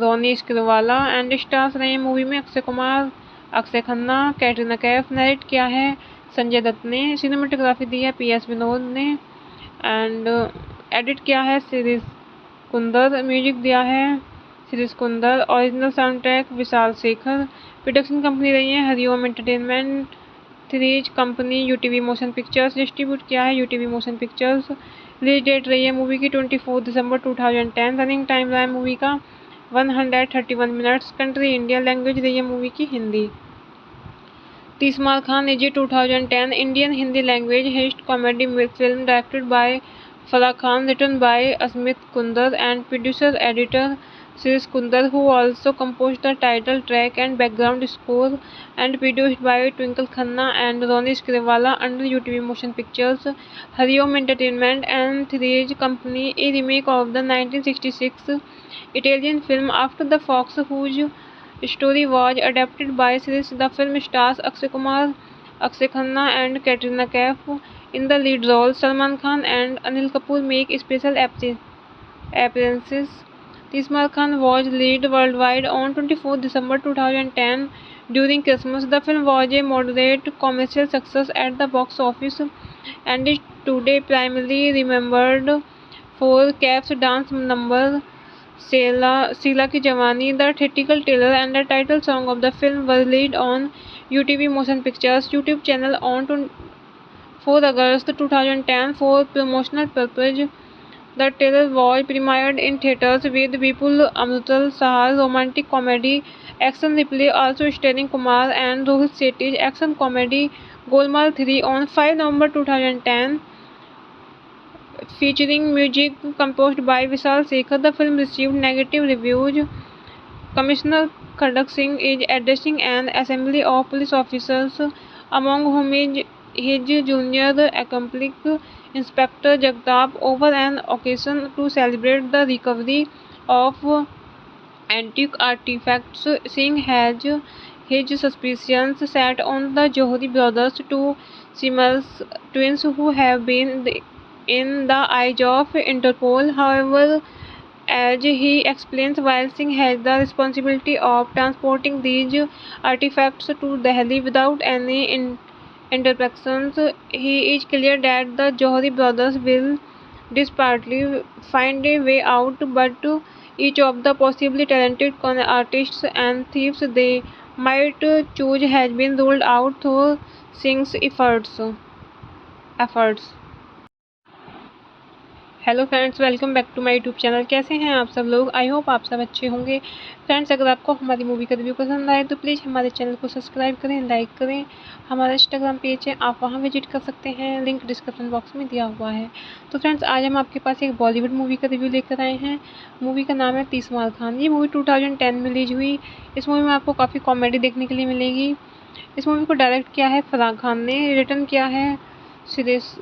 रोनी स्क्रीवाला एंड स्टार्स रहे मूवी में अक्षय कुमार, अक्षय खन्ना, कैटरीना कैफ। नरेट किया है संजय दत्त ने। सिनेमेटोग्राफी दी है PS विनोद ने एंड एडिट किया है शिरीष कुंदर। म्यूजिक दिया है Shirish Kunder. Original sound track Vishal Shekhar. Production company रही है Hariom entertainment, threes company, UTV motion pictures. Distribute किया है UTV motion pictures. Release date रही है मूवी की 24 दिसंबर 2010। रनिंग टाइम रहा है मूवी का 131 मिनट्स। Country India. लैंग्वेज रही है मूवी की Hindi. 30 Maar Khan is a 2010 Indian Hindi language heist comedy film directed by Farah Khan, written by Asmit Kundar and producer editor Shirish Kundar, who also composed the title track and background score, and produced by Twinkle Khanna and Ronnie Scrivala under UTV Motion Pictures, Hariom Entertainment and Three's Company, a remake of the 1966 Italian film After the Fox, whose story was adapted by series. The film stars Akshay Kumar, Akshay Khanna and Katrina Kaif in the lead roles. Salman Khan and Anil Kapoor make special appearances. 30 Mar Khan was released worldwide on 24 December 2010 during Christmas. The film was a moderate commercial success at the box office and is today primarily remembered for Kaif's dance number Sheila Ki Jawani. The theatrical trailer and the title song of the film were released on UTV Motion Pictures YouTube channel on 4 August 2010 for promotional purpose. The trailer was premiered in theaters with Vipul Amrutal Saha's romantic comedy action replay, also starring Kumar and Rohit Shetty's action comedy Golmaal 3 on 5 November 2010. Featuring music composed by Vishal Sekhar, the film received negative reviews. Commissioner Khadak Singh is addressing an assembly of police officers, among whom is his junior accomplice Inspector Jagtap, over an occasion to celebrate the recovery of antique artifacts. Singh has his suspicions set on the Johri brothers, two Simmers twins who have been in the eyes of Interpol. However, as he explains, while Singh has the responsibility of transporting these artifacts to Delhi without any interruptions, he is clear that the Johri brothers will desperately find a way out, but each of the possibly talented con artists and thieves they might choose has been ruled out through Singh's efforts. Hello friends, welcome back to my YouTube channel. कैसे हैं आप सब लोग? I hope आप सब अच्छे होंगे। Friends, अगर आपको हमारी मूवी का रिव्यू पसंद आए तो प्लीज़ हमारे चैनल को सब्सक्राइब करें, लाइक करें। हमारा इंस्टाग्राम पेज है, आप वहां विजिट कर सकते हैं, लिंक डिस्क्रिप्शन बॉक्स में दिया हुआ है। तो फ्रेंड्स, आज हम आपके पास एक बॉलीवुड मूवी का रिव्यू लेकर आए हैं। मूवी का नाम है 30 मार खान। ये मूवी 2010 में रिलीज हुई। इस मूवी में आपको काफ़ी कॉमेडी देखने के लिए मिलेगी। इस मूवी को डायरेक्ट किया है फराह खान ने, रिटर्न किया है Suresh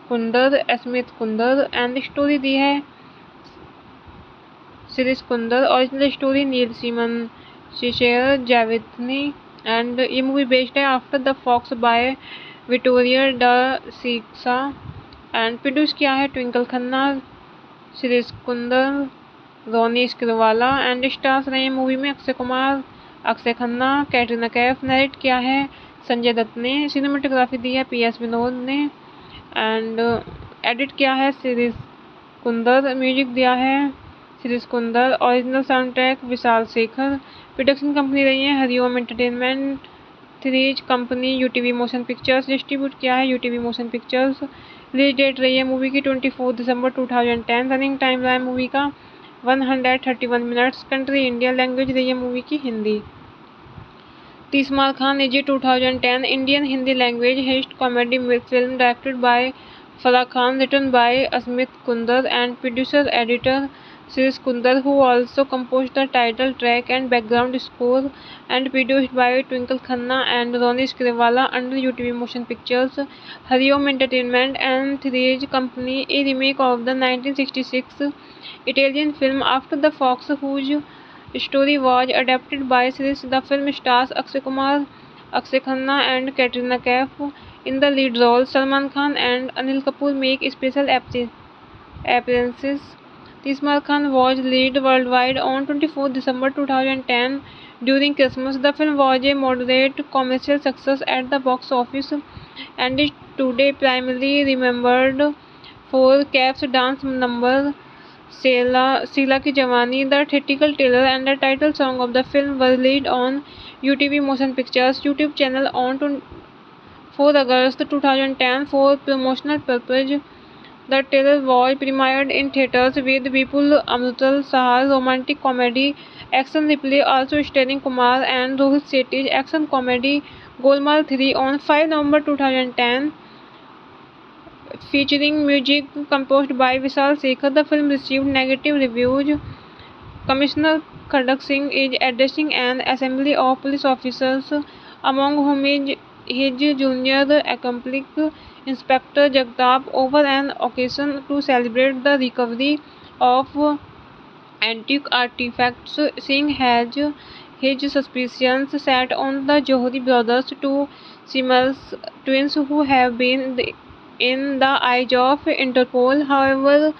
Kunder, Smith Kunder and story दी है Siris Kundar. Original story Neil Simon, Shishir Javithni, and ये मूवी बेस्ड है after the fox by Vittorio De Sica and produce किया है Twinkle Khanna, series Kunder, Ronnie Screwvala and stars रहे मूवी में अक्षय कुमार, अक्षय खन्ना, कैटरीना कैफ। नरेट किया है संजय दत्त ने। सिनेमेटोग्राफी दी है PS विनोद ने एंड एडिट किया है सिरिस कुंदर। म्यूजिक दिया है series Kunder. Original sound track Vishal Shekhar. Production company रही है Hariom entertainment, threes company, UTV motion pictures. Distribute किया है UTV motion pictures. Release date रही है मूवी की 24 दिसंबर 2010। रनिंग टाइम रहा है मूवी का 131 मिनट्स। Country India. लैंग्वेज रही है मूवी की Hindi. 30 Maar Khan is 2010 Indian Hindi language heist comedy film directed by Farah Khan, written by Asmit Kundar and producer editor Siris Kundar, who also composed the title track and background score, and produced by Twinkle Khanna and Ronnie Scrivala under UTV Motion Pictures, Hariom Entertainment and Three's Company, a remake of the 1966 Italian film After the Fox, whose story was adapted by Siris. The film stars Akshay Kumar, Akshay Khanna and Katrina Kaif in the lead role. Salman Khan and Anil Kapoor make special appearances. 30 Mar Khan was released worldwide on 24 December 2010 during Christmas. The film was a moderate commercial success at the box office and is today primarily remembered for Kaif's dance number Sheila Ki Jawani. The theatrical trailer and the title song of the film were released on UTV Motion Pictures YouTube channel on 4 August 2010 for promotional purpose. The trailer was premiered in theaters with Vipul Amrutal Sahar's romantic comedy action replay, also starring Kumar and Rohit Shetty's action comedy Golmaal 3 on 5 November 2010. Featuring music composed by Vishal Shekhar, the film received negative reviews. Commissioner Khadak Singh is addressing an assembly of police officers, among whom is his junior accomplice Inspector Jagtap, over an occasion to celebrate the recovery of antique artifacts. Singh has his suspicions set on the Johri brothers, two Siemens twins who have been in the eyes of Interpol. However,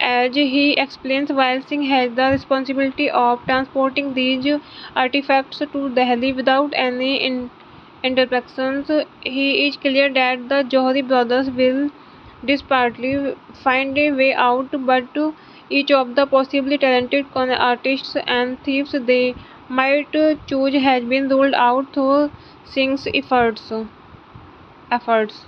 as he explains, while Singh has the responsibility of transporting these artifacts to Delhi without any interactions, he is clear that the Johri brothers will desperately find a way out, but each of the possibly talented con artists and thieves they might choose has been ruled out through Singh's efforts.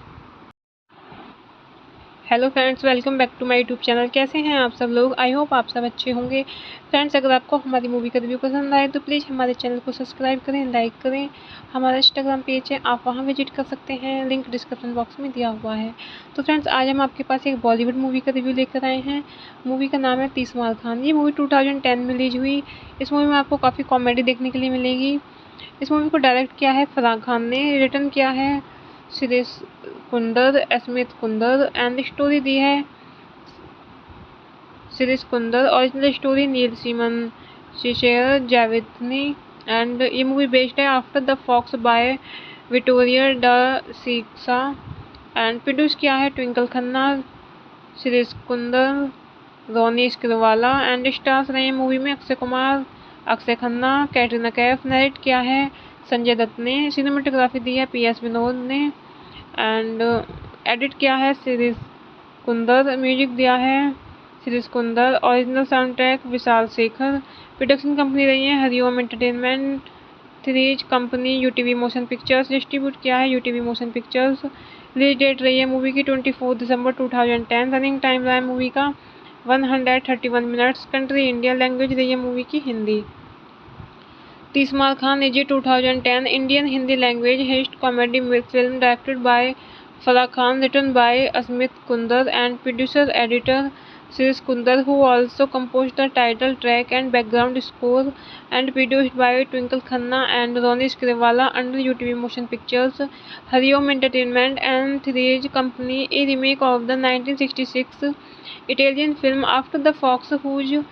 Hello friends, welcome back to my YouTube channel. कैसे हैं आप सब लोग? I hope आप सब अच्छे होंगे। Friends, अगर आपको हमारी मूवी का रिव्यू पसंद आए तो प्लीज़ हमारे चैनल को सब्सक्राइब करें, लाइक करें। हमारा इंस्टाग्राम पेज है, आप वहां विजिट कर सकते हैं, लिंक डिस्क्रिप्शन बॉक्स में दिया हुआ है। तो फ्रेंड्स, आज हम आपके पास एक बॉलीवुड मूवी का रिव्यू लेकर आए हैं। मूवी का नाम है 30 मार खान। ये मूवी 2010 में रिलीज हुई। इस मूवी में आपको काफ़ी कॉमेडी देखने के लिए मिलेगी। इस मूवी को डायरेक्ट किया है फराह खान ने, रिटर्न किया है series Kunder, Smith Kunder and story दी है series Kunder. Original story Neil Simon, Cesare Zavattini, and ये मूवी बेस्ड है after the fox by Vittorio De Sica and produce किया है Twinkle Khanna, series Kunder, Ronnie Screwvala and stars रहे मूवी में अक्षय कुमार, अक्षय खन्ना, कैटरीना कैफ। नरेट किया है संजय दत्त ने। सिनेमेटोग्राफी दी है PS विनोद ने एंड एडिट किया है सिरिस कुंदर। म्यूजिक दिया है series Kunder. Original sound track Vishal Shekhar. Production company रही है Hariom entertainment, threes company, UTV motion pictures. Distribute किया है UTV motion pictures. Release date रही है मूवी की 24 दिसंबर 2010। रनिंग टाइम रहा है मूवी का 131 minutes. Country India. Language रही है मूवी की Hindi. तीसमार Khan is a 2010 Indian Hindi language heist comedy film directed by Farah Khan, written by Asmit Kundar and producer editor Sirish Kundar, who also composed the title track and background score, and produced by Twinkle Khanna and Ronish Grewala under UTV Motion Pictures, Hariom Entertainment and Three's Company, a remake of the 1966 Italian film After the Fox, whose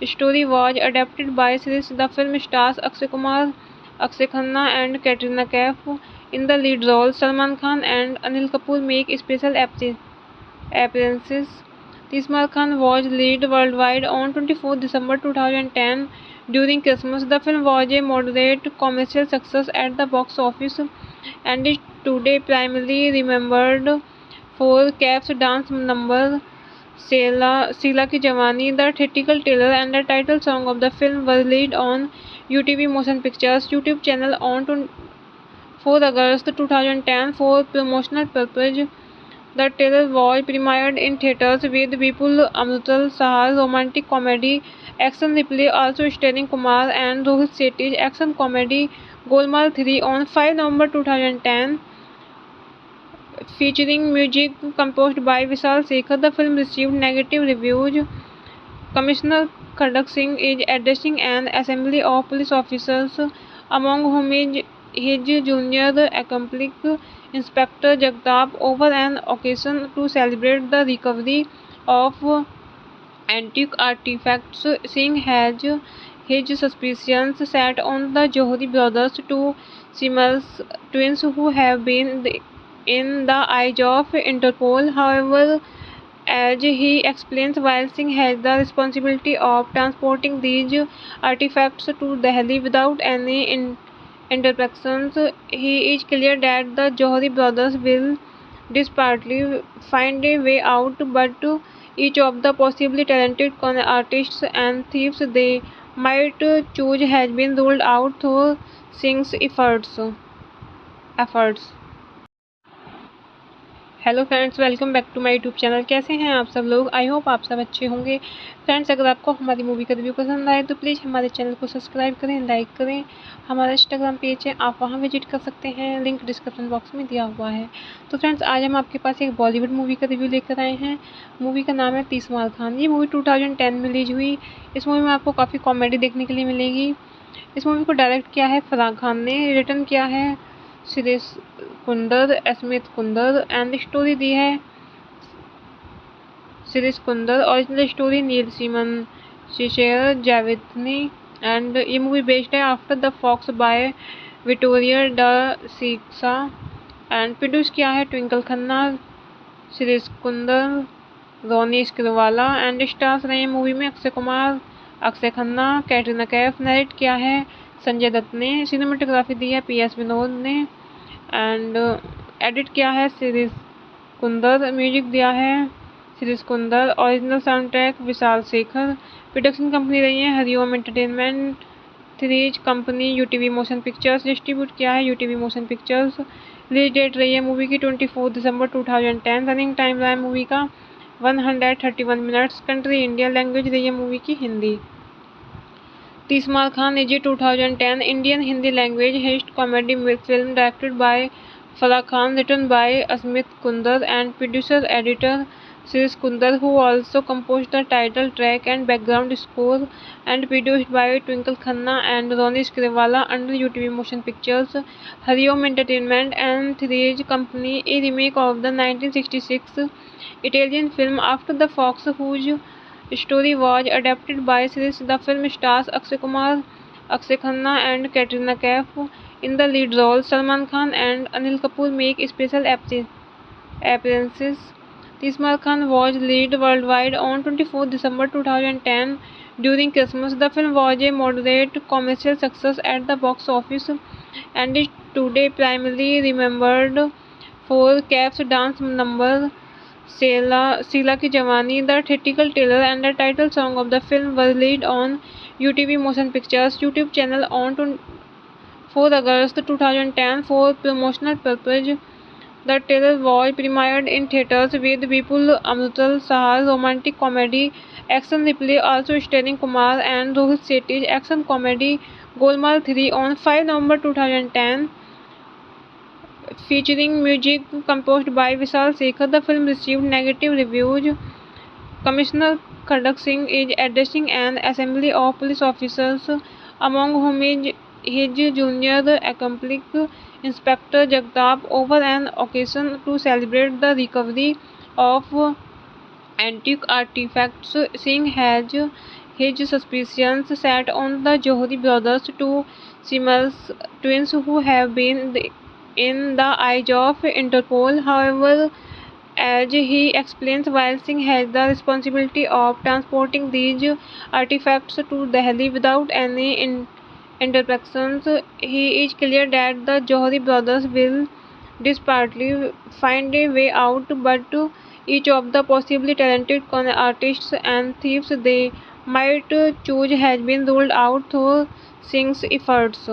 story was adapted by Sirish. The film stars Akshay Kumar, Akshay Khanna and Katrina Kaif in the lead roles. Salman Khan and Anil Kapoor make special appearances. Tismar Khan was released worldwide on 24 December 2010 during Christmas. The film was a moderate commercial success at the box office and is today primarily remembered for Kaif's dance number Sheila Ki Jawani. The theatrical trailer and the title song of the film were released on UTV Motion Pictures YouTube channel on 4 August 2010 for promotional purpose. The trailer was premiered in theaters with Vipul Amrutal Sahar's romantic comedy action replay, also starring Kumar and Rohit Shetty's action comedy Golmaal 3 on 5 November 2010. Featuring music composed by Vishal Sekhar, the film received negative reviews. Commissioner Khadak Singh is addressing an assembly of police officers, among whom is his junior accomplice Inspector Jagtap, over an occasion to celebrate the recovery of antique artifacts. Singh has his suspicions set on the Johri brothers, two Siemens twins who have been in the eyes of Interpol. However, as he explains, while Singh has the responsibility of transporting these artifacts to Delhi without any interactions, he is clear that the Johri brothers will desperately find a way out, but each of the possibly talented con artists and thieves they might choose has been ruled out through Singh's efforts. Hello friends, welcome back to my YouTube channel. कैसे हैं आप सब लोग? I hope आप सब अच्छे होंगे। Friends, अगर आपको हमारी मूवी का रिव्यू पसंद आए तो प्लीज़ हमारे चैनल को सब्सक्राइब करें, लाइक करें। हमारा इंस्टाग्राम पेज है, आप वहां विजिट कर सकते हैं, लिंक डिस्क्रिप्शन बॉक्स में दिया हुआ है। तो फ्रेंड्स, आज हम आपके पास एक बॉलीवुड मूवी का रिव्यू लेकर आए हैं। मूवी का नाम है तीसमार खान। ये मूवी 2010 में रिलीज हुई। इस मूवी में आपको काफ़ी कॉमेडी देखने के लिए मिलेगी। इस मूवी को डायरेक्ट किया है फराह खान ने, रिटर्न किया है शिरीष कुंदर, अस्मित कुंदर एंड स्टोरी दी है Shirish Kunder. Original story Neil Simon share जावेदनी and ये मूवी बेस्ड है after the fox by Vittorio De Sica and produce किया है ट्विंकल खन्ना, शिरीष कुंदर, रोनिश ग्रेवाला एंड स्टार्स रहे मूवी में अक्षय कुमार, अक्षय खन्ना, कैटरीना कैफ। नरेट किया है संजय दत्त ने। सिनेमेटोग्राफी दी है PS विनोद ने एंड एडिट किया है शिरीष कुंदर। म्यूजिक दिया है Shirish Kunder. Original sound track Vishal Shekhar. Production company रही है Hariom entertainment, threes company, UTV motion pictures. Distribute किया है UTV motion pictures. Release date रही है मूवी की 24 दिसंबर 2010। रनिंग टाइम रहा है मूवी का 131 मिनट्स। Country India. लैंग्वेज रही है मूवी की Hindi. तीसमार Khan is a 2010 Indian Hindi language heist comedy film directed by Farah Khan, written by Asmit Kundar and producer editor Sirish Kundar, who also composed the title track and background score, and produced by Twinkle Khanna and Ronish Grewala under UTV Motion Pictures, Hariom Entertainment and Three's Company, a remake of the 1966 Italian film After the Fox, whose story was adapted by Sirish. The film stars Akshay Kumar, Akshay Khanna and Katrina Kaif in the lead roles. Salman Khan and Anil Kapoor make special appearances. Tismar Khan was released worldwide on 24 December 2010 during Christmas. The film was a moderate commercial success at the box office and is today primarily remembered for Kaif's dance number Sheila Ki Jawani. The theatrical trailer and the title song of the film were released on UTV Motion Pictures YouTube channel on 4 August 2010 for promotional purpose. The Terror was premiered in theaters with Vipul Amrutal Saha's romantic comedy action replay, also starring Kumar and Rohit Shetty's action comedy Golmaal 3 on 5 November 2010. Featuring music composed by Vishal Sekhar, the film received negative reviews. Commissioner Khadak Singh is addressing an assembly of police officers, among whom is his junior accomplice Inspector Jagtap, over an occasion to celebrate the recovery of antique artifacts. Singh has his suspicions set on the Johri brothers, two Siemens twins who have been in the eyes of Interpol. However, as he explains, while Singh has the responsibility of transporting these artifacts to Delhi without any interruptions, he is clear that the Johri brothers will desperately find a way out, but each of the possibly talented con artists and thieves they might choose has been ruled out through Singh's efforts.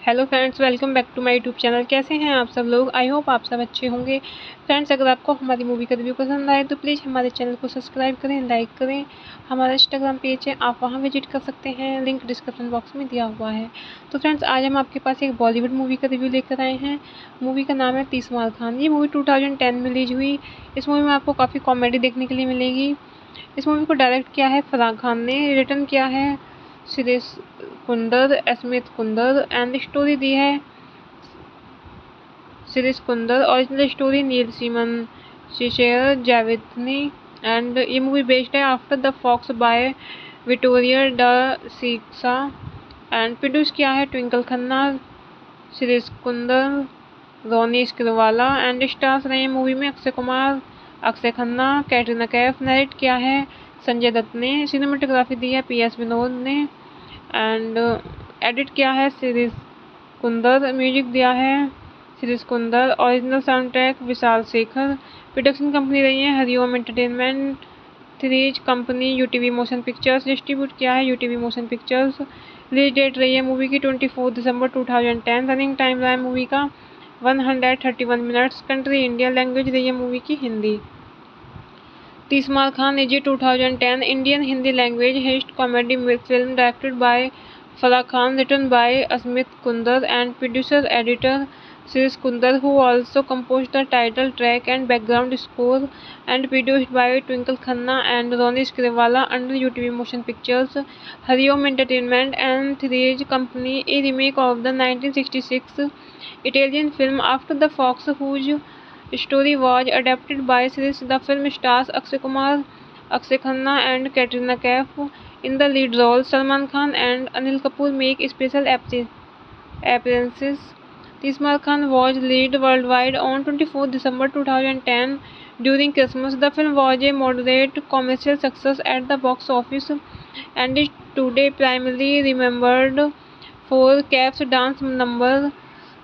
Hello friends, welcome back to my YouTube channel. कैसे हैं आप सब लोग? I hope आप सब अच्छे होंगे। Friends, अगर आपको हमारी मूवी का रिव्यू पसंद आए तो प्लीज़ हमारे चैनल को सब्सक्राइब करें, लाइक करें। हमारा इंस्टाग्राम पेज है, आप वहां विजिट कर सकते हैं, लिंक डिस्क्रिप्शन बॉक्स में दिया हुआ है। तो फ्रेंड्स, आज हम आपके पास एक बॉलीवुड मूवी का रिव्यू लेकर आए हैं। मूवी का नाम है तीसमार खान। ये मूवी 2010 में रिलीज हुई। इस मूवी में आपको काफ़ी कॉमेडी देखने के लिए मिलेगी। इस मूवी को डायरेक्ट किया है फराह खान ने, रिटर्न किया है सुरेश कुंदर, स्मित कुंदर एंड स्टोरी दी है Suresh Kunder. Original story Neil Simon share जावेदनी and ये मूवी बेस्ड है after the fox by Vittorio De Sica and produce किया है ट्विंकल खन्ना, सुरेश कुंदर, रोनी स्क्रीवाला एंड स्टार्स रहे मूवी में अक्षय कुमार, अक्षय खन्ना, कैटरीना कैफ। नरेट किया है संजय दत्त ने। सिनेमेटोग्राफी दी है PS विनोद ने एंड एडिट किया है शिरीष कुंदर। म्यूजिक दिया है Shirish Kunder. Original sound track Vishal Shekhar. Production company रही है Hariom entertainment, threes company UTV motion pictures. Distribute किया है UTV motion pictures. Release date रही है मूवी की 24 दिसंबर 2010। रनिंग टाइम रहा है मूवी का 131 मिनट्स। Country India. लैंग्वेज रही है मूवी की Hindi. तीसमार Khan is a 2010 Indian Hindi language heist comedy film directed by Farah Khan, written by Asmit Kundar and producer editor Shirish Kundar, who also composed the title track and background score, and produced by Twinkle Khanna and Ronnie Scrivala under UTV Motion Pictures, Hariom Entertainment and Three's Company, a remake of the 1966 Italian film After the Fox, whose story was adapted by Shirish. The film stars Akshay Kumar, Akshay Khanna and Katrina Kaif in the lead roles. Salman Khan and Anil Kapoor make special appearances. Tismar Khan was released worldwide on 24 December 2010 during Christmas. The film was a moderate commercial success at the box office and is today primarily remembered for Kaif's dance number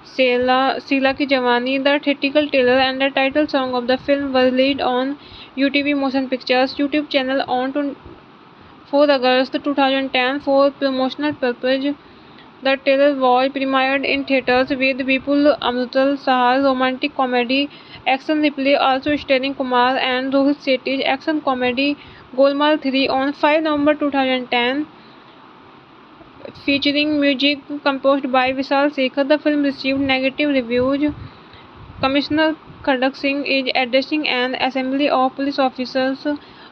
Sheila Ki Jawani. The theatrical trailer and the title song of the film were released on UTV Motion Pictures YouTube channel on 4 August 2010 for promotional purpose. The trailer was premiered in theaters with Vipul Amrutal Saha's romantic comedy action replay, also starring Kumar and Rohit Shetty's action comedy Golmaal 3 on 5 November 2010. Featuring music composed by Vishal Sekhar, the film received negative reviews. Commissioner Khadak Singh is addressing an assembly of police officers,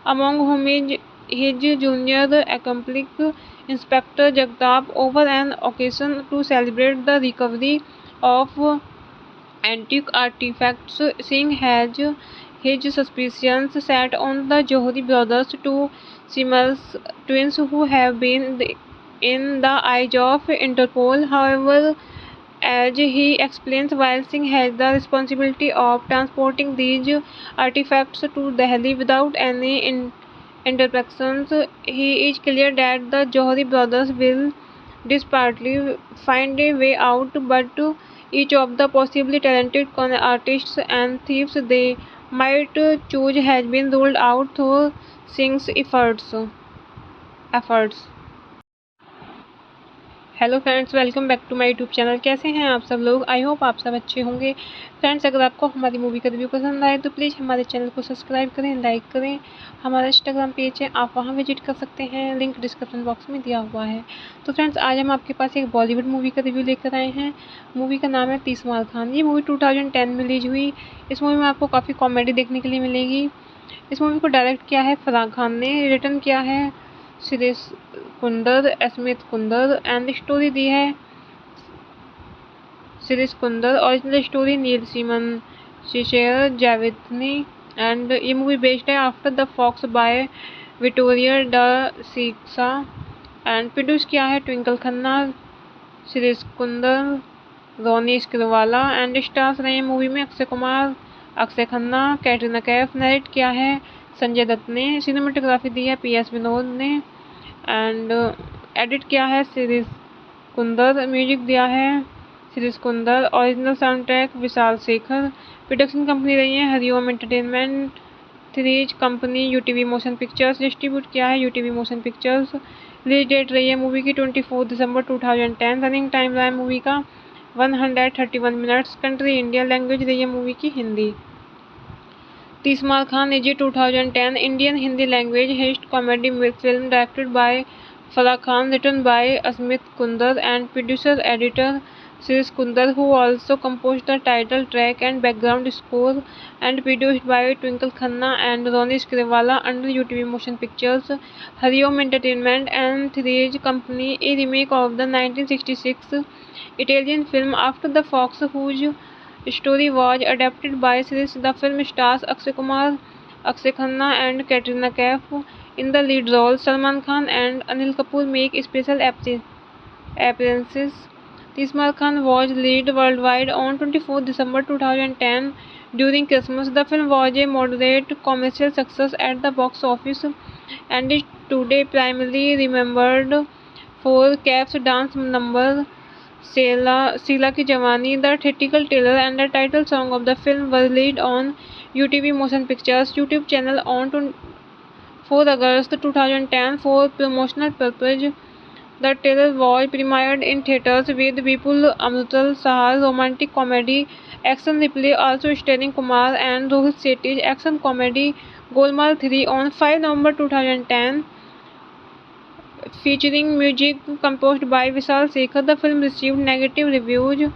among whom is his junior accomplice Inspector Jagtap, over an occasion to celebrate the recovery of antique artifacts. Singh has his suspicions set on the Johri brothers, two Siemens twins who have been in the eyes of Interpol. However, as he explains, while Singh has the responsibility of transporting these artifacts to Delhi without any interruptions, he is clear that the Johri brothers will desperately find a way out, but each of the possibly talented con artists and thieves they might choose has been ruled out through Singh's efforts. Hello friends, welcome back to my YouTube channel. कैसे हैं आप सब लोग? I hope आप सब अच्छे होंगे। Friends, अगर आपको हमारी मूवी का रिव्यू पसंद आए तो प्लीज़ हमारे चैनल को सब्सक्राइब करें, लाइक करें। हमारा इंस्टाग्राम पेज है, आप वहां विजिट कर सकते हैं, लिंक डिस्क्रिप्शन बॉक्स में दिया हुआ है। तो फ्रेंड्स, आज हम आपके पास एक बॉलीवुड मूवी का रिव्यू लेकर आए हैं। मूवी का नाम है 30 मार खान। ये मूवी 2010 में रिलीज हुई। इस मूवी में आपको काफ़ी कॉमेडी देखने के लिए मिलेगी। इस मूवी को डायरेक्ट किया है फराह खान ने, रिटर्न किया है Suresh Kunder, Smith Kunder and story दी है Siris Kundar. Original story Neil Simon, Shishir Javithni, and ये मूवी बेस्ड है after the fox by Vittorio De Sica and produce किया है Twinkle Khanna, series Kunder, Ronnie Screwvala and stars रहे मूवी में अक्षय कुमार, अक्षय खन्ना, कैटरीना कैफ। नरेट किया है संजय दत्त ने। सिनेमेटोग्राफी दी है PS विनोद ने एंड एडिट किया है सिरिस कुंदर। म्यूजिक दिया है series Kunder. Original sound track Vishal Shekhar. Production company रही है Hariom entertainment, threes company, UTV motion pictures. Distribute किया है UTV motion pictures. Release date रही है मूवी की 24 दिसंबर 2010। रनिंग टाइम रहा है मूवी का 131 मिनट्स। Country India. लैंग्वेज रही है मूवी की Hindi. 30 Maar Khan is 2010 Indian Hindi language heist comedy film directed by Farah Khan, written by Asmit Kundar and producer editor Siris Kundar, who also composed the title track and background score, and produced by Twinkle Khanna and Ronnie Scrivala under UTV Motion Pictures, Hariom Entertainment and Three's Company, a remake of the 1966 Italian film After the Fox, whose story was adapted by Siris. The film stars Akshay Kumar, Akshay Khanna and Katrina Kaif in the lead roles. Salman Khan and Anil Kapoor make special appearances. 30 Mar Khan was released worldwide on 24 December 2010 during Christmas. The film was a moderate commercial success at the box office and is today primarily remembered for Kaif's dance number Sheila Ki Jawani. The theatrical trailer and the title song of the film were released on UTV Motion Pictures YouTube channel on 4 August 2010 for promotional purpose. The trailer was premiered in theaters with Vipul Amrutal Sahar's romantic comedy action replay, also starring Kumar and Rohit Shetty's action comedy Golmaal 3 on 5 November 2010. Featuring music composed by Vishal Shekhar, the film received negative reviews.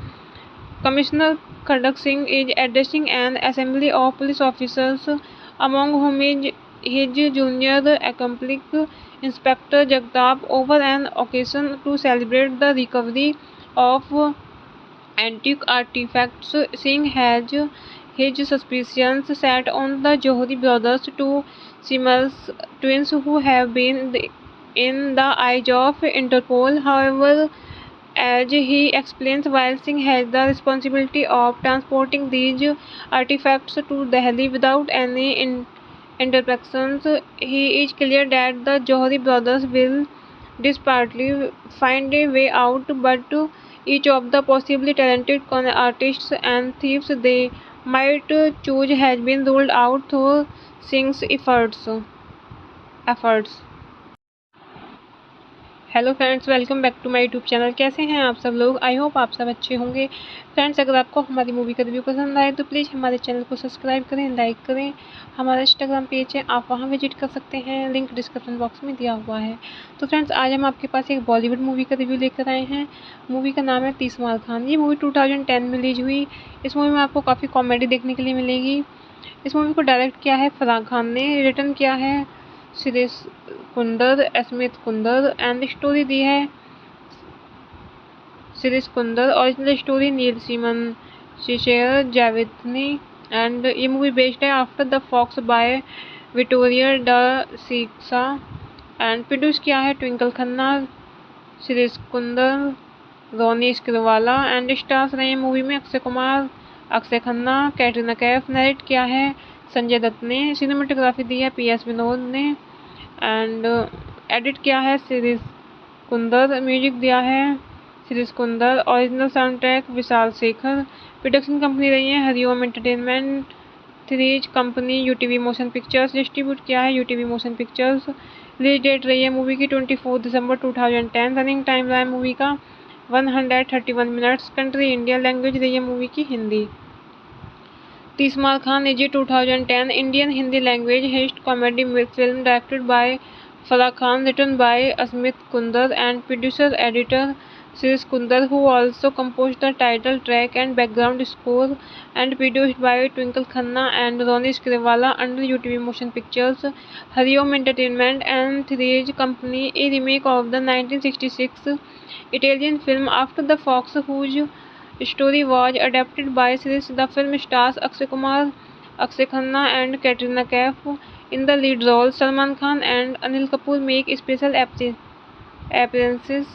Commissioner Khadak Singh is addressing an assembly of police officers, among whom is his junior accomplice Inspector Jagtap, over an occasion to celebrate the recovery of antique artifacts. Singh has his suspicions set on the Johri brothers, two Siemens twins who have been in the eyes of Interpol. However, as he explains, while Singh has the responsibility of transporting these artifacts to Delhi without any interactions, he is clear that the Johri brothers will desperately find a way out, but each of the possibly talented con artists and thieves they might choose has been ruled out through Singh's efforts. Hello friends, welcome back to my YouTube channel. कैसे हैं आप सब लोग? I hope आप सब अच्छे होंगे। Friends, अगर आपको हमारी मूवी का रिव्यू पसंद आए तो प्लीज़ हमारे चैनल को सब्सक्राइब करें, लाइक करें। हमारा इंस्टाग्राम पेज है, आप वहां विजिट कर सकते हैं, लिंक डिस्क्रिप्शन बॉक्स में दिया हुआ है। तो फ्रेंड्स, आज हम आपके पास एक बॉलीवुड मूवी का रिव्यू लेकर आए हैं। मूवी का नाम है 30 मार खान। ये मूवी 2010 में रिलीज हुई। इस मूवी में आपको काफ़ी कॉमेडी देखने के लिए मिलेगी। इस मूवी को डायरेक्ट किया है फराह खान ने, रिटर्न किया है series Kunder, Smith Kunder and story दी है series Kunder. Original story Neil Simon, Cesare Zavattini, and ये मूवी बेस्ड है after the fox by Vittorio De Sica and produce किया है Twinkle Khanna, series Kunder, Ronnie Screwvala and stars रहे मूवी में अक्षय कुमार, अक्षय खन्ना, कैटरीना कैफ। नरेट किया है संजय दत्त ने। सिनेमेटोग्राफी दी है PS विनोद ने एंड एडिट किया है सिरिस कुंदर। म्यूजिक दिया है series Kunder. Original sound track Vishal Shekhar. Production company रही है Hariom entertainment, threes company UTV motion pictures, distribute किया है UTV motion pictures. Release date रही है मूवी की 24 दिसंबर 2010। रनिंग टाइम रहा है मूवी का 131 मिनट्स। कंट्री इंडिया, लैंग्वेज रही है मूवी की Hindi. तीसमार Khan is 2010 Indian Hindi language heist comedy film directed by Farah Khan, written by Asmit Kundar and producer editor Shirish Kundar, who also composed the title track and background score, and produced by Twinkle Khanna and Ronnie Scrivala under UTV Motion Pictures, Hariom Entertainment and Three's Company, a remake of the 1966 Italian film After the Fox, whose story was adapted by Shirish. The film stars Akshay Kumar, Akshay Khanna and Katrina Kaif in the lead role. Salman Khan and Anil Kapoor make special appearances.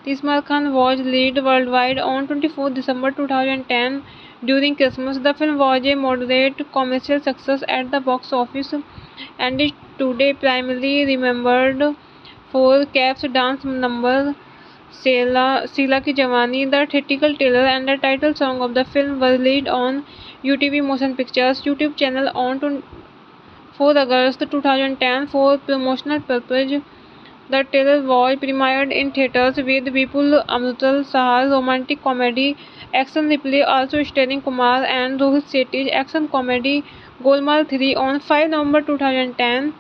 Tismar Khan was released worldwide on 24 December 2010 during Christmas. The film was a moderate commercial success at the box office and is today primarily remembered for Kaif's dance number Sheila Ki Jawani. The theatrical trailer and the title song of the film were released on UTV Motion Pictures YouTube channel on 4 August 2010 for promotional purpose. The trailer was premiered in theaters with Vipul Amrutal Sahar's romantic comedy action replay, also starring Kumar and Rohit Shetty's action comedy Golmaal 3 on 5 November 2010.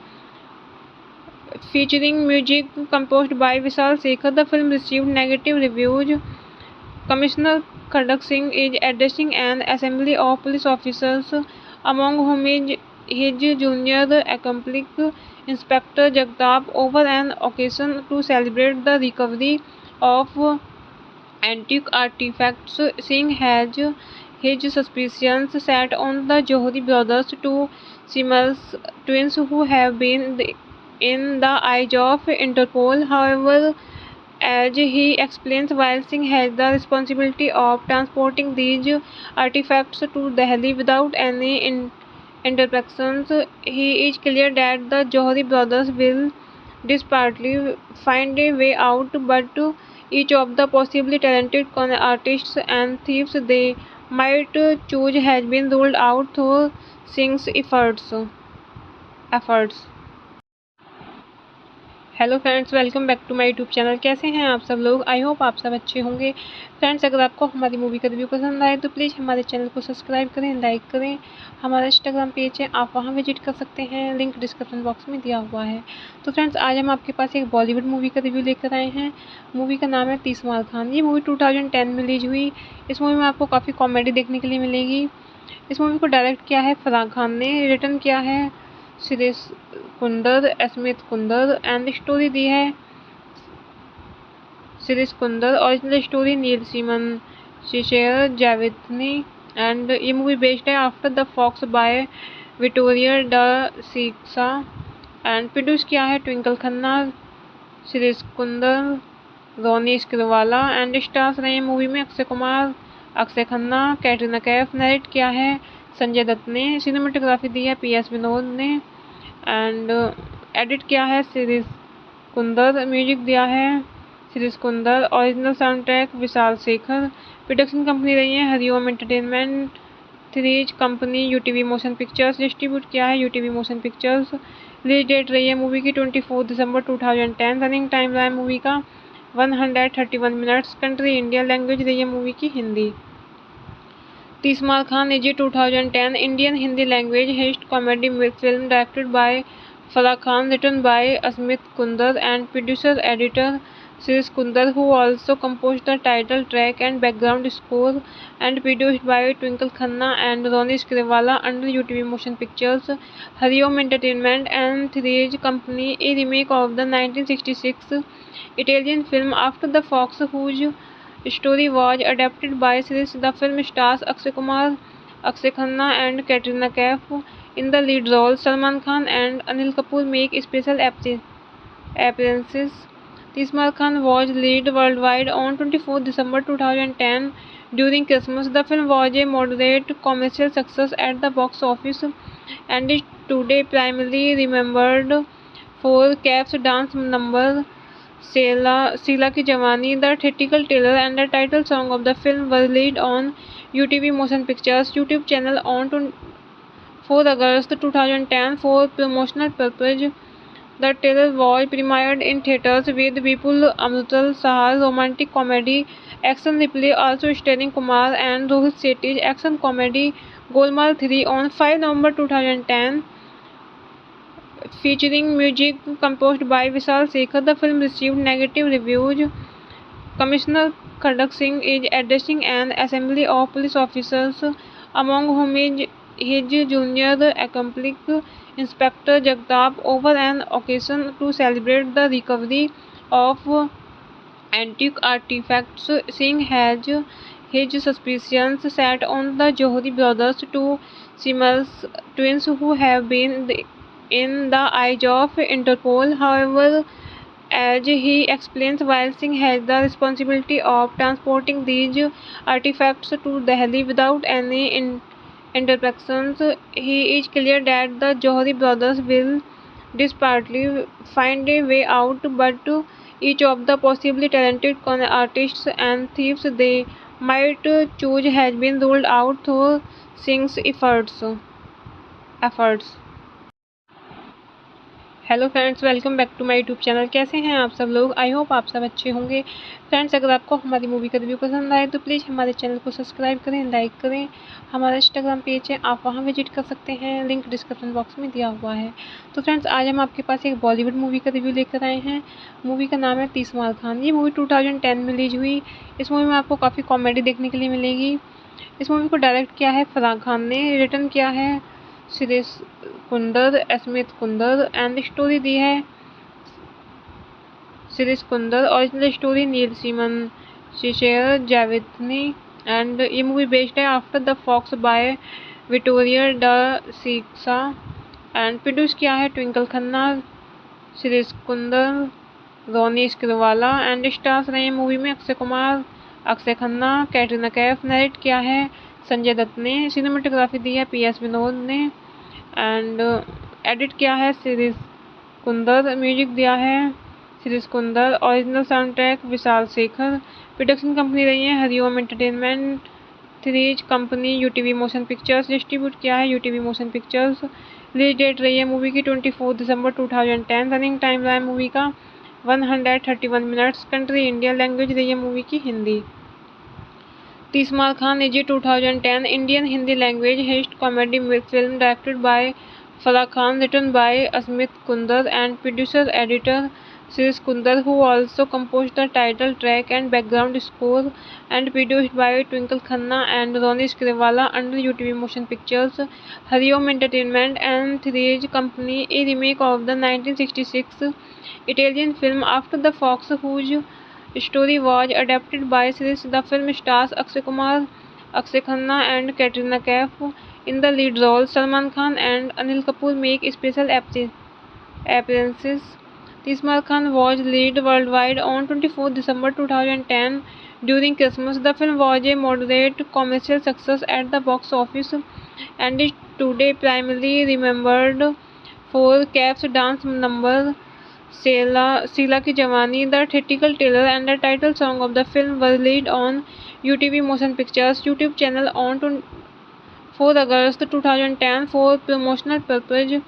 Featuring music composed by Vishal Sekhar, the film received negative reviews. Commissioner Khadak Singh is addressing an assembly of police officers, among whom is his junior accomplice Inspector Jagtap, over an occasion to celebrate the recovery of antique artifacts. Singh has his suspicions set on the Johri brothers, two Simmers twins who have been in the eyes of Interpol. However, as he explains, while Singh has the responsibility of transporting these artifacts to Delhi without any interactions, he is clear that the Johri brothers will desperately find a way out, but each of the possibly talented con artists and thieves they might choose has been ruled out through Singh's efforts. Hello friends, welcome back to my YouTube channel. कैसे हैं आप सब लोग? I hope आप सब अच्छे होंगे। Friends, अगर आपको हमारी मूवी का रिव्यू पसंद आए तो प्लीज़ हमारे चैनल को सब्सक्राइब करें, लाइक करें। हमारा इंस्टाग्राम पेज है, आप वहां विजिट कर सकते हैं, लिंक डिस्क्रिप्शन बॉक्स में दिया हुआ है। तो फ्रेंड्स, आज हम आपके पास एक बॉलीवुड मूवी का रिव्यू लेकर आए हैं। मूवी का नाम है तीसमार खान। ये मूवी 2010 में रिलीज हुई। इस मूवी में आपको काफ़ी कॉमेडी देखने के लिए मिलेगी। इस मूवी को डायरेक्ट किया है फराह खान ने, रिटर्न किया है शिरीष कुंदर, अस्मित कुंदर एंड स्टोरी दी है Shirish Kunder. Original story Neil Simon, share जावेदनी and ये मूवी बेस्ड है after the fox by Vittorio De Sica and produce किया है ट्विंकल खन्ना, शिरीष कुंदर, रोनी स्क्रिवाला एंड स्टार्स रहे मूवी में अक्षय कुमार, अक्षय खन्ना, कैटरीना कैफ। नरेट किया है संजय दत्त ने। सिनेमेटोग्राफी दी है PS विनोद ने एंड एडिट किया है शिरीष कुंदर। म्यूजिक दिया है Shirish Kunder. Original sound track Vishal Shekhar. Production company रही है Hariom entertainment, threes company UTV motion pictures, distribute किया है UTV motion pictures. Release date रही है मूवी की 24 दिसंबर 2010। रनिंग टाइम रहा है मूवी का 131 मिनट्स। कंट्री इंडिया, लैंग्वेज रही है मूवी की Hindi. तीसमार Khan is 2010 Indian Hindi language heist comedy film directed by Farah Khan, written by Asmit Kundar and producer editor Shirish Kundar, who also composed the title track and background score, and produced by Twinkle Khanna and Ronnie Scrivala under UTV Motion Pictures, Hariom Entertainment and Three's Company, a remake of the 1966 Italian film After the Fox, whose story was adapted by Shirish. The film stars Akshay Kumar, Akshay Khanna and Katrina Kaif in the lead role. Salman Khan and Anil Kapoor make special appearances. Tismar Khan was released worldwide on 24 December 2010 during Christmas. The film was a moderate commercial success at the box office and is today primarily remembered for Kaif's dance number Sheila Ki Jawani. The theatrical trailer and the title song of the film were released on UTV Motion Pictures YouTube channel on 4 August 2010 for promotional purpose. The trailer was premiered in theaters with Vipul Amrutal Saha's romantic comedy action replay, also starring Kumar and Rohit Shetty's action comedy Golmaal 3 on 5 November 2010. Featuring music composed by Vishal Sekhar, the film received negative reviews. Commissioner Khadak Singh is addressing an assembly of police officers, among whom is his junior accomplice Inspector Jagtap, over an occasion to celebrate the recovery of antique artifacts. Singh has his suspicions set on the Johri brothers, two Simmers twins who have been in the eyes of Interpol. However, as he explains, while Singh has the responsibility of transporting these artifacts to Delhi without any interruptions, he is clear that the Johri brothers will desperately find a way out, but each of the possibly talented con artists and thieves they might choose has been ruled out through Singh's efforts. Hello friends, welcome back to my YouTube channel. कैसे हैं आप सब लोग? I hope आप सब अच्छे होंगे। Friends, अगर आपको हमारी मूवी का रिव्यू पसंद आए तो प्लीज़ हमारे चैनल को सब्सक्राइब करें, लाइक करें। हमारा इंस्टाग्राम पेज है, आप वहां विजिट कर सकते हैं, लिंक डिस्क्रिप्शन बॉक्स में दिया हुआ है। तो फ्रेंड्स, आज हम आपके पास एक बॉलीवुड मूवी का रिव्यू लेकर आए हैं। मूवी का नाम है 30 मार खान। ये मूवी 2010 में रिलीज हुई। इस मूवी में आपको काफ़ी कॉमेडी देखने के लिए मिलेगी। इस मूवी को डायरेक्ट किया है फराह खान ने, रिटर्न किया है सुरेश कुंदर, स्मित कुंदर एंड स्टोरी दी है Suresh Kunder. Original story Neil Simon share जावेदनी and ये मूवी बेस्ड है after the fox by Vittorio De Sica and produce किया है ट्विंकल खन्ना, सुरेश कुंदर, रोनी स्क्रीवाला एंड स्टार्स रहे मूवी में अक्षय कुमार, अक्षय खन्ना, कैटरीना कैफ। नरेट किया है संजय दत्त ने। सिनेमेटोग्राफी दी है PS विनोद ने एंड एडिट किया है शिरीष कुंदर। म्यूजिक दिया है Shirish Kunder. Original sound track Vishal Shekhar. Production company रही है Hariom entertainment, threes company UTV motion pictures. Distribute किया है UTV motion pictures. Release date रही है मूवी की 24 दिसंबर 2010। रनिंग टाइम रहा है मूवी का 131 मिनट्स। Country India. लैंग्वेज रही है मूवी की Hindi. 30 Maar Khan is a 2010 Indian Hindi language heist comedy film directed by Farah Khan, written by Asmit Kundar and producer editor Shirish Kundar, who also composed the title track and background score, and produced by Twinkle Khanna and Ronnie Scrivala under UTV Motion Pictures, Hariom Entertainment and Three's Company, a remake of the 1966 Italian film After the Fox, whose story was adapted by Shirish. The film stars Akshay Kumar, Akshay Khanna and Katrina Kaif in the lead roles. Salman Khan and Anil Kapoor make special appearances. 30 Mar Khan was released worldwide on 24 December 2010 during Christmas. The film was a moderate commercial success at the box office and is today primarily remembered for Kaif's dance number Sheila Ki Jawani. The theatrical trailer and the title song of the film were released on UTV Motion Pictures YouTube channel on 4 August 2010 for promotional purpose.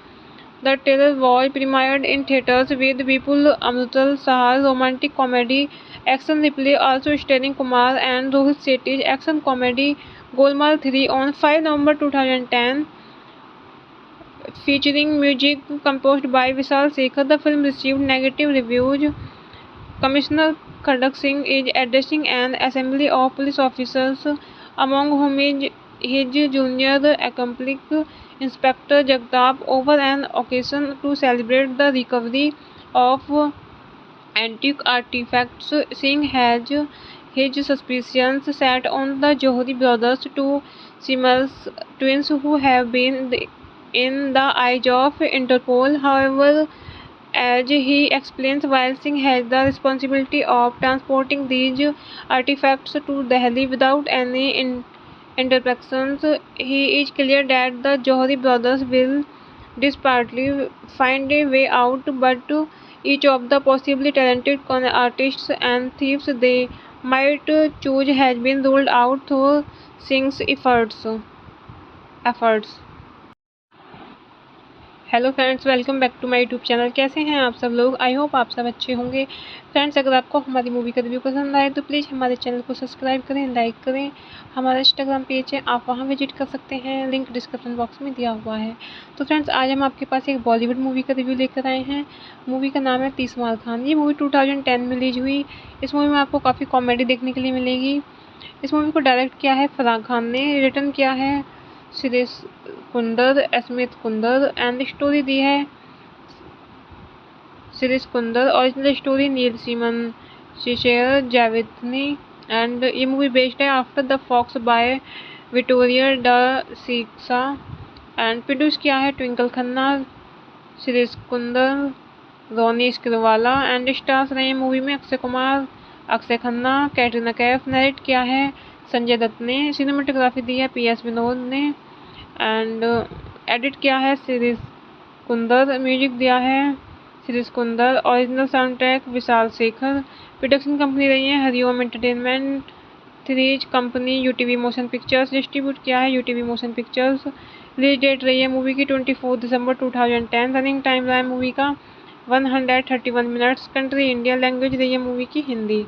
The trailer was premiered in theaters with Vipul Amrutal Saha's romantic comedy action replay, also starring Kumar and Rohit Shetty's action comedy Golmaal 3 on 5 November 2010. Featuring music composed by Vishal Sekhar, the film received negative reviews. Commissioner Khadak Singh is addressing an assembly of police officers, among whom is his junior accomplice Inspector Jagtap, over an occasion to celebrate the recovery of antique artifacts. Singh has his suspicions set on the Johri brothers, two Simmers twins who have been in the eyes of Interpol. However, as he explains, while Singh has the responsibility of transporting these artifacts to Delhi without any interruptions, he is clear that the Johri brothers will desperately find a way out, but each of the possibly talented con artists and thieves they might choose has been ruled out through Singh's efforts. Hello friends, welcome back to my YouTube channel. कैसे हैं आप सब लोग? I hope आप सब अच्छे होंगे। Friends, अगर आपको हमारी मूवी का रिव्यू पसंद आए तो प्लीज़ हमारे चैनल को सब्सक्राइब करें, लाइक करें। हमारा इंस्टाग्राम पेज है, आप वहां विजिट कर सकते हैं, लिंक डिस्क्रिप्शन बॉक्स में दिया हुआ है। तो फ्रेंड्स, आज हम आपके पास एक बॉलीवुड मूवी का रिव्यू लेकर आए हैं। मूवी का नाम है 30 मार खान। ये मूवी 2010 में रिलीज हुई। इस मूवी में आपको काफ़ी कॉमेडी देखने के लिए मिलेगी। इस मूवी को डायरेक्ट किया है फराह खान ने, रिटर्न किया है Suresh Kunder, Smith Kunder and story दी है Siris Kundar. Original story Neil Simon, Shishir Javithni, and ये मूवी बेस्ड है after the fox by Vittorio De Sica and produce किया है Twinkle Khanna, series Kunder, Ronnie Screwvala and stars रहे मूवी में अक्षय कुमार, अक्षय खन्ना, कैटरीना कैफ। नरेट किया है संजय दत्त ने। सिनेमेटोग्राफी दी है PS विनोद ने एंड एडिट किया है सिरिस कुंदर। म्यूजिक दिया है series Kunder. Original sound track Vishal Shekhar. Production company रही है Hariom entertainment, threes company, UTV motion pictures. Distribute किया है UTV motion pictures. Release date रही है मूवी की 24 दिसंबर 2010। रनिंग टाइम रहा है मूवी का 131 मिनट्स। Country India. लैंग्वेज रही है मूवी की Hindi.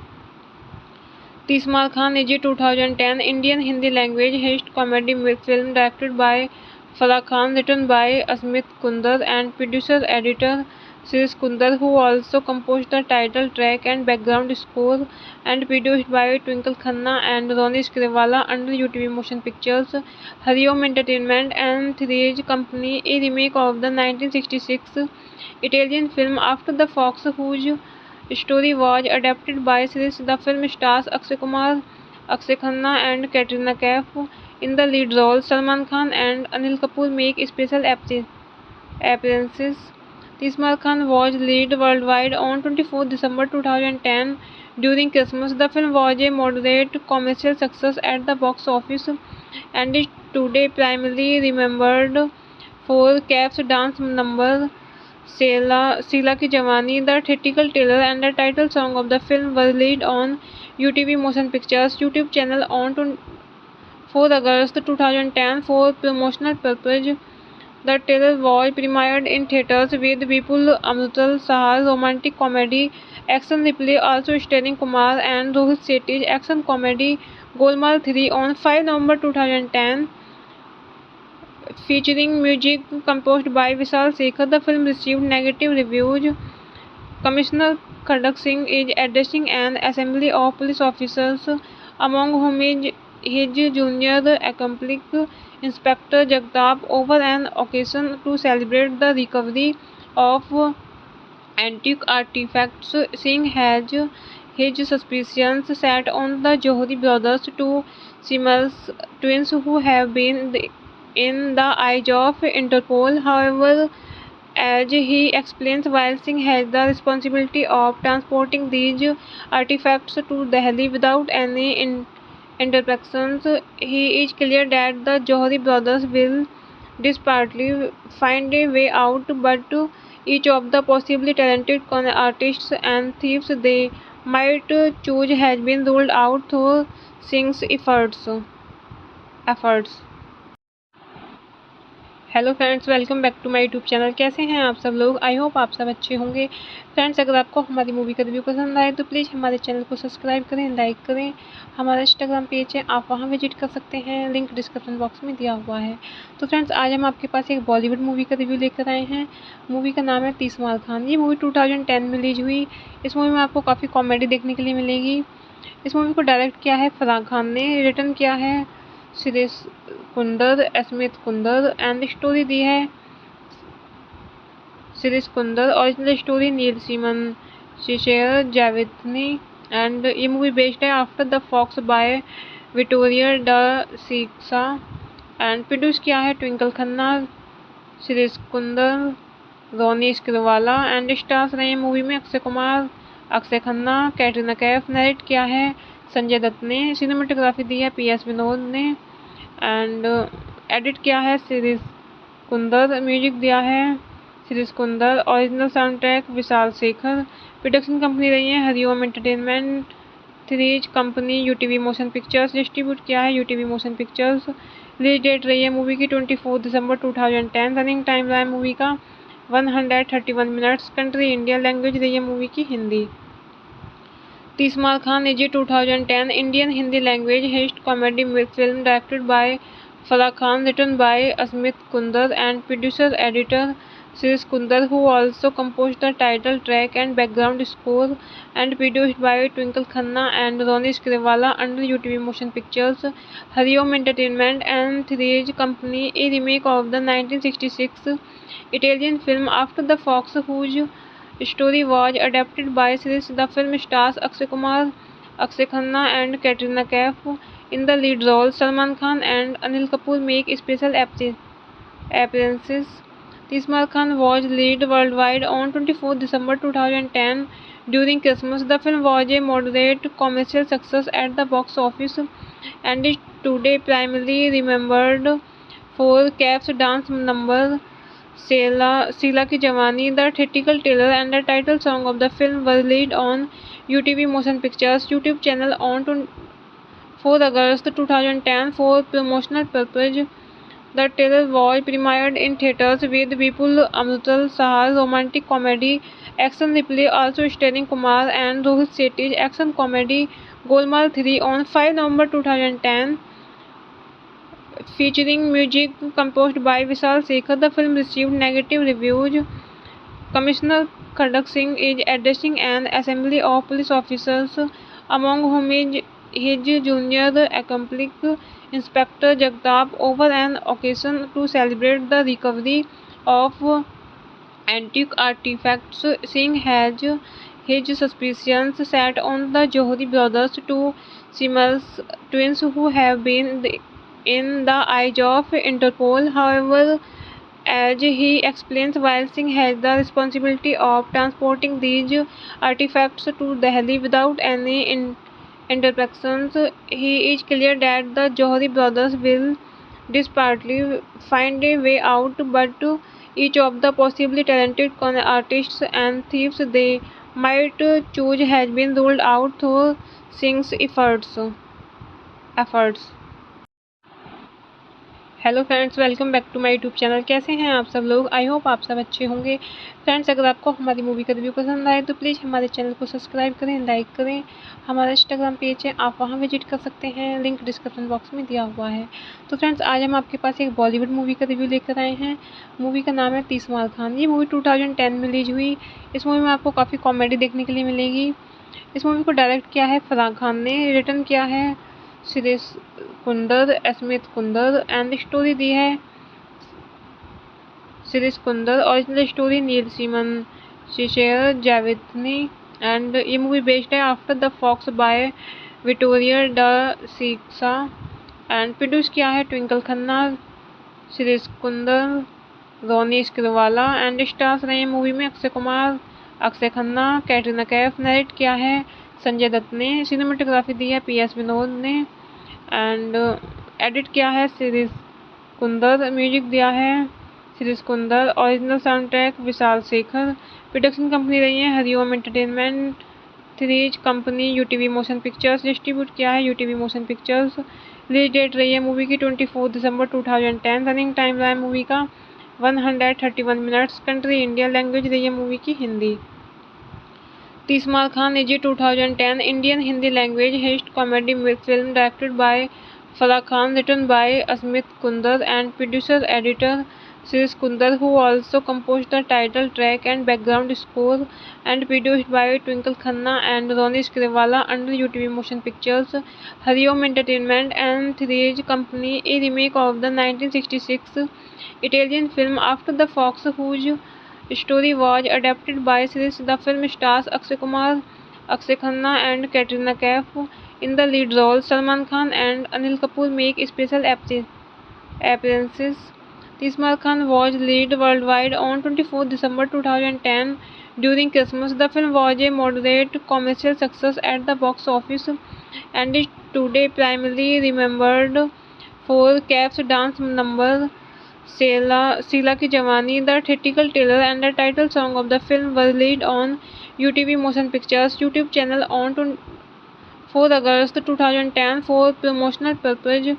30 Maar Khan is 2010 Indian Hindi language heist comedy film directed by Farah Khan, written by Asmit Kundar and producer editor Siris Kundar, who also composed the title track and background score, and produced by Twinkle Khanna and Ronnie Scrivala under UTV Motion Pictures, Hariom Entertainment and Three's Company, a remake of the 1966 Italian film After the Fox, whose story was adapted by Siris. The film stars Akshay Kumar, Akshay Khanna and Katrina Kaif in the lead role. Salman Khan and Anil Kapoor make special appearances. 30 Mar Khan was released worldwide on 24 December 2010 during Christmas. The film was a moderate commercial success at the box office and is today primarily remembered for Kaif's dance number Sheila Ki Jawani. The theatrical trailer and the title song of the film were released on UTV Motion Pictures YouTube channel on 4 August 2010 for promotional purpose. The trailer was premiered in theaters with Vipul Amrutal Sahar's romantic comedy action replay, also starring Kumar and Rohit Shetty's action comedy Golmaal 3 on 5 November 2010. Featuring music composed by Vishal Shekhar, the film received negative reviews. Commissioner Khadak Singh is addressing an assembly of police officers, among whom is his junior accomplice Inspector Jagtap, over an occasion to celebrate the recovery of antique artifacts. Singh has his suspicions set on the Johri brothers, two Siemens twins who have been in the eyes of Interpol. However, as he explains, while Singh has the responsibility of transporting these artifacts to Delhi without any interactions, he is clear that the Johri brothers will desperately find a way out, but each of the possibly talented con artists and thieves they might choose has been ruled out through Singh's efforts. Hello friends, welcome back to my YouTube channel. कैसे हैं आप सब लोग? I hope आप सब अच्छे होंगे। Friends, अगर आपको हमारी मूवी का रिव्यू पसंद आए तो प्लीज़ हमारे चैनल को सब्सक्राइब करें, लाइक करें। हमारा इंस्टाग्राम पेज है, आप वहां विजिट कर सकते हैं, लिंक डिस्क्रिप्शन बॉक्स में दिया हुआ है। तो फ्रेंड्स, आज हम आपके पास एक बॉलीवुड मूवी का रिव्यू लेकर आए हैं। मूवी का नाम है 30 मार खान। ये मूवी 2010 में रिलीज हुई। इस मूवी में आपको काफ़ी कॉमेडी देखने के लिए मिलेगी। इस मूवी को डायरेक्ट किया है फराह खान ने, रिटर्न किया है series Kunder, Smith Kunder and story दी है series Kunder. Original story Neil Simon, Cesare Zavattini, and ये मूवी बेस्ड है after the fox by Vittorio De Sica and produce किया है Twinkle Khanna, series Kunder, Ronnie Screwvala and stars रहे मूवी में अक्षय कुमार, अक्षय खन्ना, कैटरीना कैफ। नरेट किया है संजय दत्त ने। सिनेमेटोग्राफी दी है PS विनोद ने एंड एडिट किया है सिरिस कुंदर। म्यूजिक दिया है series Kunder. Original sound track Vishal Shekhar. Production company रही है Hariom entertainment, threes company, UTV motion pictures. Distribute किया है UTV motion pictures. Release date रही है मूवी की 24 दिसंबर 2010। रनिंग टाइम रहा है मूवी का 131 minutes. Country India. Language रही है मूवी की Hindi. तीसमार Khan AG 2010 Indian Hindi language heist comedy film directed by Farah Khan, written by Asmit Kundar and producer editor Sirish Kundar, who also composed the title track and background score, and produced by Twinkle Khanna and Ronish Grewala under UTV Motion Pictures, Hariom Entertainment and Three's Company, a remake of the 1966 Italian film After the Fox, whose story was adapted by Sirish. The film stars Akshay Kumar, Akshay Khanna and Katrina Kaif in the lead roles. Salman Khan and Anil Kapoor make special appearances. Tismar Khan was released worldwide on 24 December 2010 during Christmas. The film was a moderate commercial success at the box office and is today primarily remembered for Kaif's dance number Sheila Ki Jawani. The theatrical trailer and the title song of the film were released on UTV Motion Pictures YouTube channel on 4 August 2010 for promotional purpose. The trailer was premiered in theaters with Vipul Amrutal Sahar's romantic comedy action replay, also starring Kumar and Rohit Shetty's action comedy Golmaal 3 on 5 November 2010. Featuring music composed by Vishal Sekhar, the film received negative reviews. Commissioner Khadak Singh is addressing an assembly of police officers, among whom is his junior accomplice Inspector Jagtap, over an occasion to celebrate the recovery of antique artifacts. Singh has his suspicions set on the Johri brothers, two Simmers twins who have been in the eyes of Interpol. However, as he explains, while Singh has the responsibility of transporting these artifacts to Delhi without any interactions, he is clear that the Johri brothers will desperately find a way out, but each of the possibly talented con artists and thieves they might choose has been ruled out through Singh's efforts. Hello friends, welcome back to my YouTube channel. कैसे हैं आप सब लोग? I hope आप सब अच्छे होंगे। Friends, अगर आपको हमारी मूवी का रिव्यू पसंद आए तो प्लीज़ हमारे चैनल को सब्सक्राइब करें, लाइक करें। हमारा इंस्टाग्राम पेज है, आप वहां विजिट कर सकते हैं, लिंक डिस्क्रिप्शन बॉक्स में दिया हुआ है। तो फ्रेंड्स, आज हम आपके पास एक बॉलीवुड मूवी का रिव्यू लेकर आए हैं। मूवी का नाम है तीसमार खान। ये मूवी 2010 में रिलीज हुई। इस मूवी में आपको काफ़ी कॉमेडी देखने के लिए मिलेगी। इस मूवी को डायरेक्ट किया है फराह खान ने, रिटर्न किया है शिरीष कुंदर, अस्मित कुंदर एंड स्टोरी दी है Shirish Kunder. Original story Neil Simon share जावेदनी and ये मूवी बेस्ड है after the fox by Vittorio De Sica and produce किया है ट्विंकल खन्ना, शिरीष कुंदर, रोनिश ग्रेवाला एंड स्टार्स रहे मूवी में अक्षय कुमार, अक्षय खन्ना, कैटरीना कैफ। नरेट किया है संजय दत्त ने। सिनेमेटोग्राफी दी है PS विनोद ने एंड एडिट किया है शिरीष कुंदर। म्यूजिक दिया है Shirish Kunder. Original sound track Vishal Shekhar. Production company रही है Hariom entertainment, threes company, UTV motion pictures. Distribute किया है UTV motion pictures. Release date रही है मूवी की 24 दिसंबर 2010। रनिंग टाइम रहा है मूवी का 131 मिनट्स। Country India. लैंग्वेज रही है मूवी की Hindi. तीसमार Khan AG 2010 Indian Hindi language heist comedy film directed by Farah Khan, written by Asmit Kundar and producer editor Sirish Kundar, who also composed the title track and background score, and produced by Twinkle Khanna and Ronish Grewala under UTV Motion Pictures, Hariom Entertainment and Three's Company, a remake of the 1966 Italian film After the Fox, whose story was adapted by Sirish. The film stars Akshay Kumar, Akshay Khanna and Katrina Kaif in the lead roles. Salman Khan and Anil Kapoor make special appearances. Tismar Khan was released worldwide on 24 December 2010 during Christmas. The film was a moderate commercial success at the box office and is today primarily remembered for Kaif's dance number Sheila Ki Jawani. The theatrical trailer and the title song of the film were released on UTV Motion Pictures YouTube channel on 4 August 2010 for promotional purpose.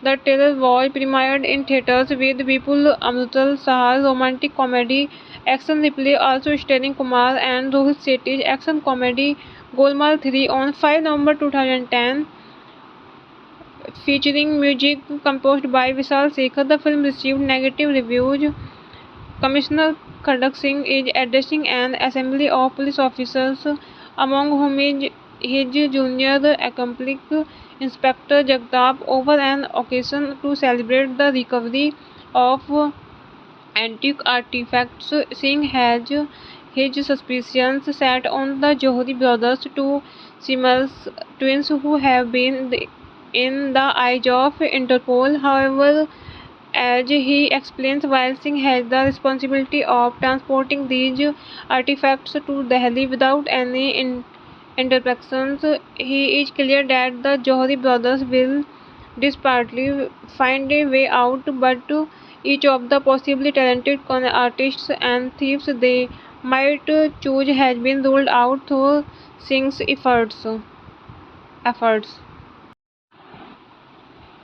The Terror was premiered in theaters with Vipul Amrutal Saha's romantic comedy action replay, also starring Kumar and Rohit Shetty's action comedy Golmaal 3 on 5 November 2010. Featuring music composed by Vishal Sekhar, the film received negative reviews. Commissioner Khadak Singh is addressing an assembly of police officers, among whom is his junior accomplice Inspector Jagtap, over an occasion to celebrate the recovery of antique artifacts. Singh has his suspicions set on the Johri brothers, two Siemens twins who have been in the eyes of Interpol. However, as he explains, while Singh has the responsibility of transporting these artifacts to Delhi without any interruptions, he is clear that the Johri brothers will desperately find a way out, but each of the possibly talented con artists and thieves they might choose has been ruled out through Singh's efforts.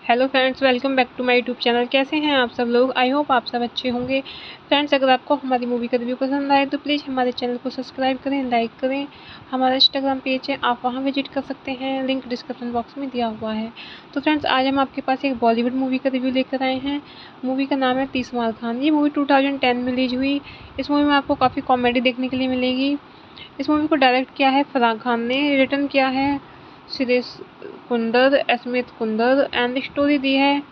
Hello friends, welcome back to my YouTube channel. कैसे हैं आप सब लोग? I hope आप सब अच्छे होंगे। Friends, अगर आपको हमारी मूवी का रिव्यू पसंद आए तो प्लीज़ हमारे चैनल को सब्सक्राइब करें, लाइक करें। हमारा इंस्टाग्राम पेज है, आप वहां विजिट कर सकते हैं, लिंक डिस्क्रिप्शन बॉक्स में दिया हुआ है। तो फ्रेंड्स, आज हम आपके पास एक बॉलीवुड मूवी का रिव्यू लेकर आए हैं। मूवी का नाम है तीसमार खान। ये मूवी 2010 में रिलीज हुई। इस मूवी में आपको काफ़ी कॉमेडी देखने के लिए मिलेगी। इस मूवी को डायरेक्ट किया है फराह खान ने, रिटर्न किया है सुरेश कुंदर, स्मित कुंदर एंड स्टोरी दी है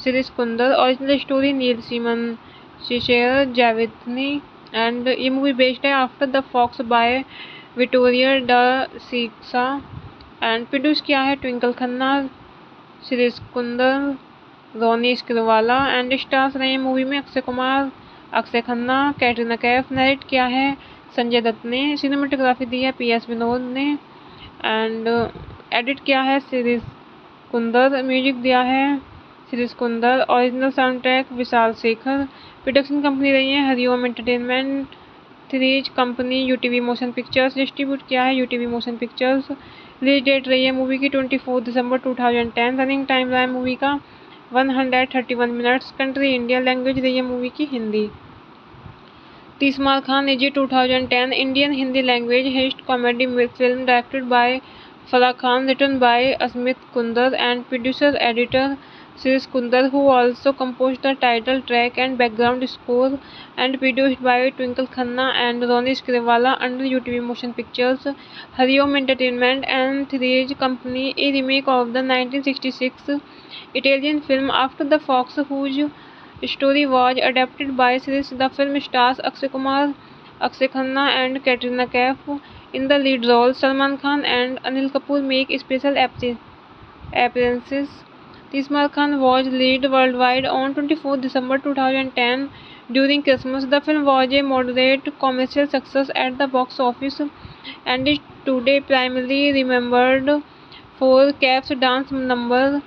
Suresh Kunder. Original story Neil Simon share जावेदनी and ये मूवी बेस्ड है after the fox by Vittorio De Sica and produce किया है ट्विंकल खन्ना, सुरेश कुंदर, रोनी स्क्रीवाला एंड स्टार्स रहे मूवी में अक्षय कुमार, अक्षय खन्ना, कैटरीना कैफ। नरेट किया है संजय दत्त ने। सिनेमेटोग्राफी दी है PS विनोद ने एंड एडिट किया है शिरीष कुंदर। म्यूजिक दिया है Shirish Kunder. Original sound track Vishal Shekhar. Production company रही है Hariom entertainment, threes company UTV motion pictures. Distribute किया है UTV motion pictures. Release date रही है मूवी की 24 दिसंबर 2010। रनिंग टाइम रहा है मूवी का 131 मिनट्स। Country India. लैंग्वेज रही है मूवी की Hindi. तीसमार Khan is a 2010 Indian Hindi language heist comedy film directed by Farah Khan, written by Asmit Kundar and producer editor Shirish Kundar, who also composed the title track and background score, and produced by Twinkle Khanna and Ronnie Scrivala under UTV Motion Pictures, Hariom Entertainment and Three's Company, a remake of the 1966 Italian film After the Fox, whose story was adapted by series. The film stars Akshay Kumar, Akshay Khanna and Katrina Kaif in the lead roles. Salman Khan and Anil Kapoor make special appearances. Tismar Khan was released worldwide on 24 December 2010 during Christmas. The film was a moderate commercial success at the box office and is today primarily remembered for Kaif's dance number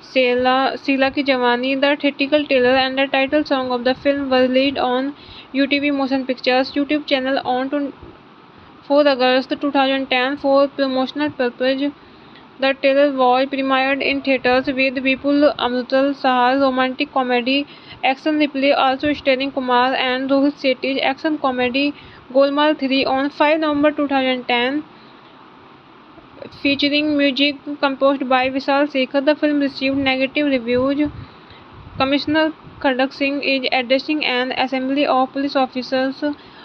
Sheila Ki Jawani. The theatrical trailer and the title song of the film were released on UTV Motion Pictures YouTube channel on 4 August 2010 for promotional purpose. The trailer was premiered in theaters with Vipul Amrutal Saha's romantic comedy action replay, also starring Kumar and Rohit Shetty's action comedy Golmaal 3 on 5 November 2010. Featuring music composed by Vishal Sekhar, the film received negative reviews. Commissioner Khadak Singh is addressing an assembly of police officers,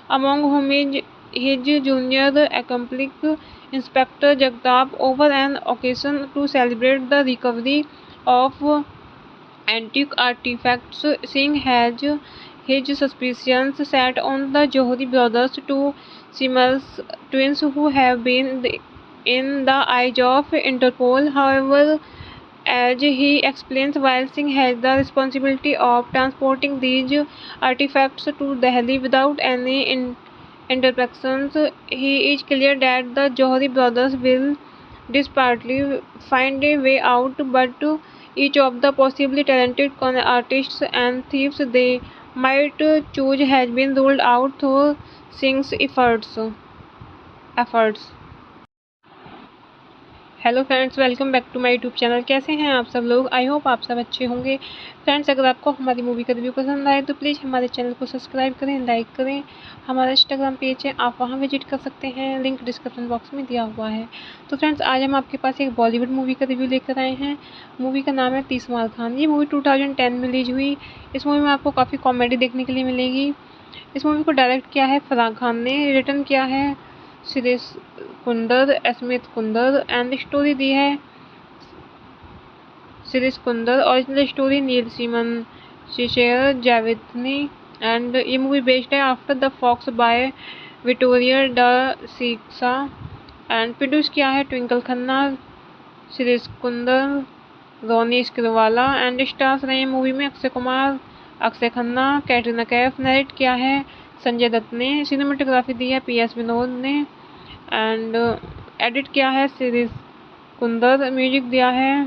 among whom is his junior accomplice Inspector Jagtap, over an occasion to celebrate the recovery of antique artifacts. Singh has his suspicions set on the Johri brothers, two Siemens twins who have been in the eyes of Interpol. However, as he explains, while Singh has the responsibility of transporting these artifacts to Delhi without any interruptions, he is clear that the Johri brothers will desperately find a way out, but each of the possibly talented con artists and thieves they might choose has been ruled out through Singh's efforts. Hello friends, welcome back to my YouTube channel. कैसे हैं आप सब लोग? I hope आप सब अच्छे होंगे। Friends, अगर आपको हमारी मूवी का रिव्यू पसंद आए तो प्लीज़ हमारे चैनल को सब्सक्राइब करें, लाइक करें। हमारा इंस्टाग्राम पेज है, आप वहां विजिट कर सकते हैं, लिंक डिस्क्रिप्शन बॉक्स में दिया हुआ है। तो फ्रेंड्स, आज हम आपके पास एक बॉलीवुड मूवी का रिव्यू लेकर आए हैं। मूवी का नाम है 30 मार खान। ये मूवी 2010 में रिलीज हुई। इस मूवी में आपको काफ़ी कॉमेडी देखने के लिए मिलेगी। इस मूवी को डायरेक्ट किया है फराह खान ने, रिटर्न किया है Suresh Kunder, Smith Kunder and story दी है Siris Kundar. Original story Neil Simon, Shishir Javithni, and ये मूवी बेस्ड है after the fox by Vittorio De Sica and produce किया है Twinkle Khanna, series Kunder, Ronnie Screwvala and stars रहे मूवी में अक्षय कुमार, अक्षय खन्ना, कैटरीना कैफ। नरेट किया है संजय दत्त ने। सिनेमेटोग्राफी दी है PS विनोद ने एंड एडिट किया है सिरिस कुंदर। म्यूजिक दिया है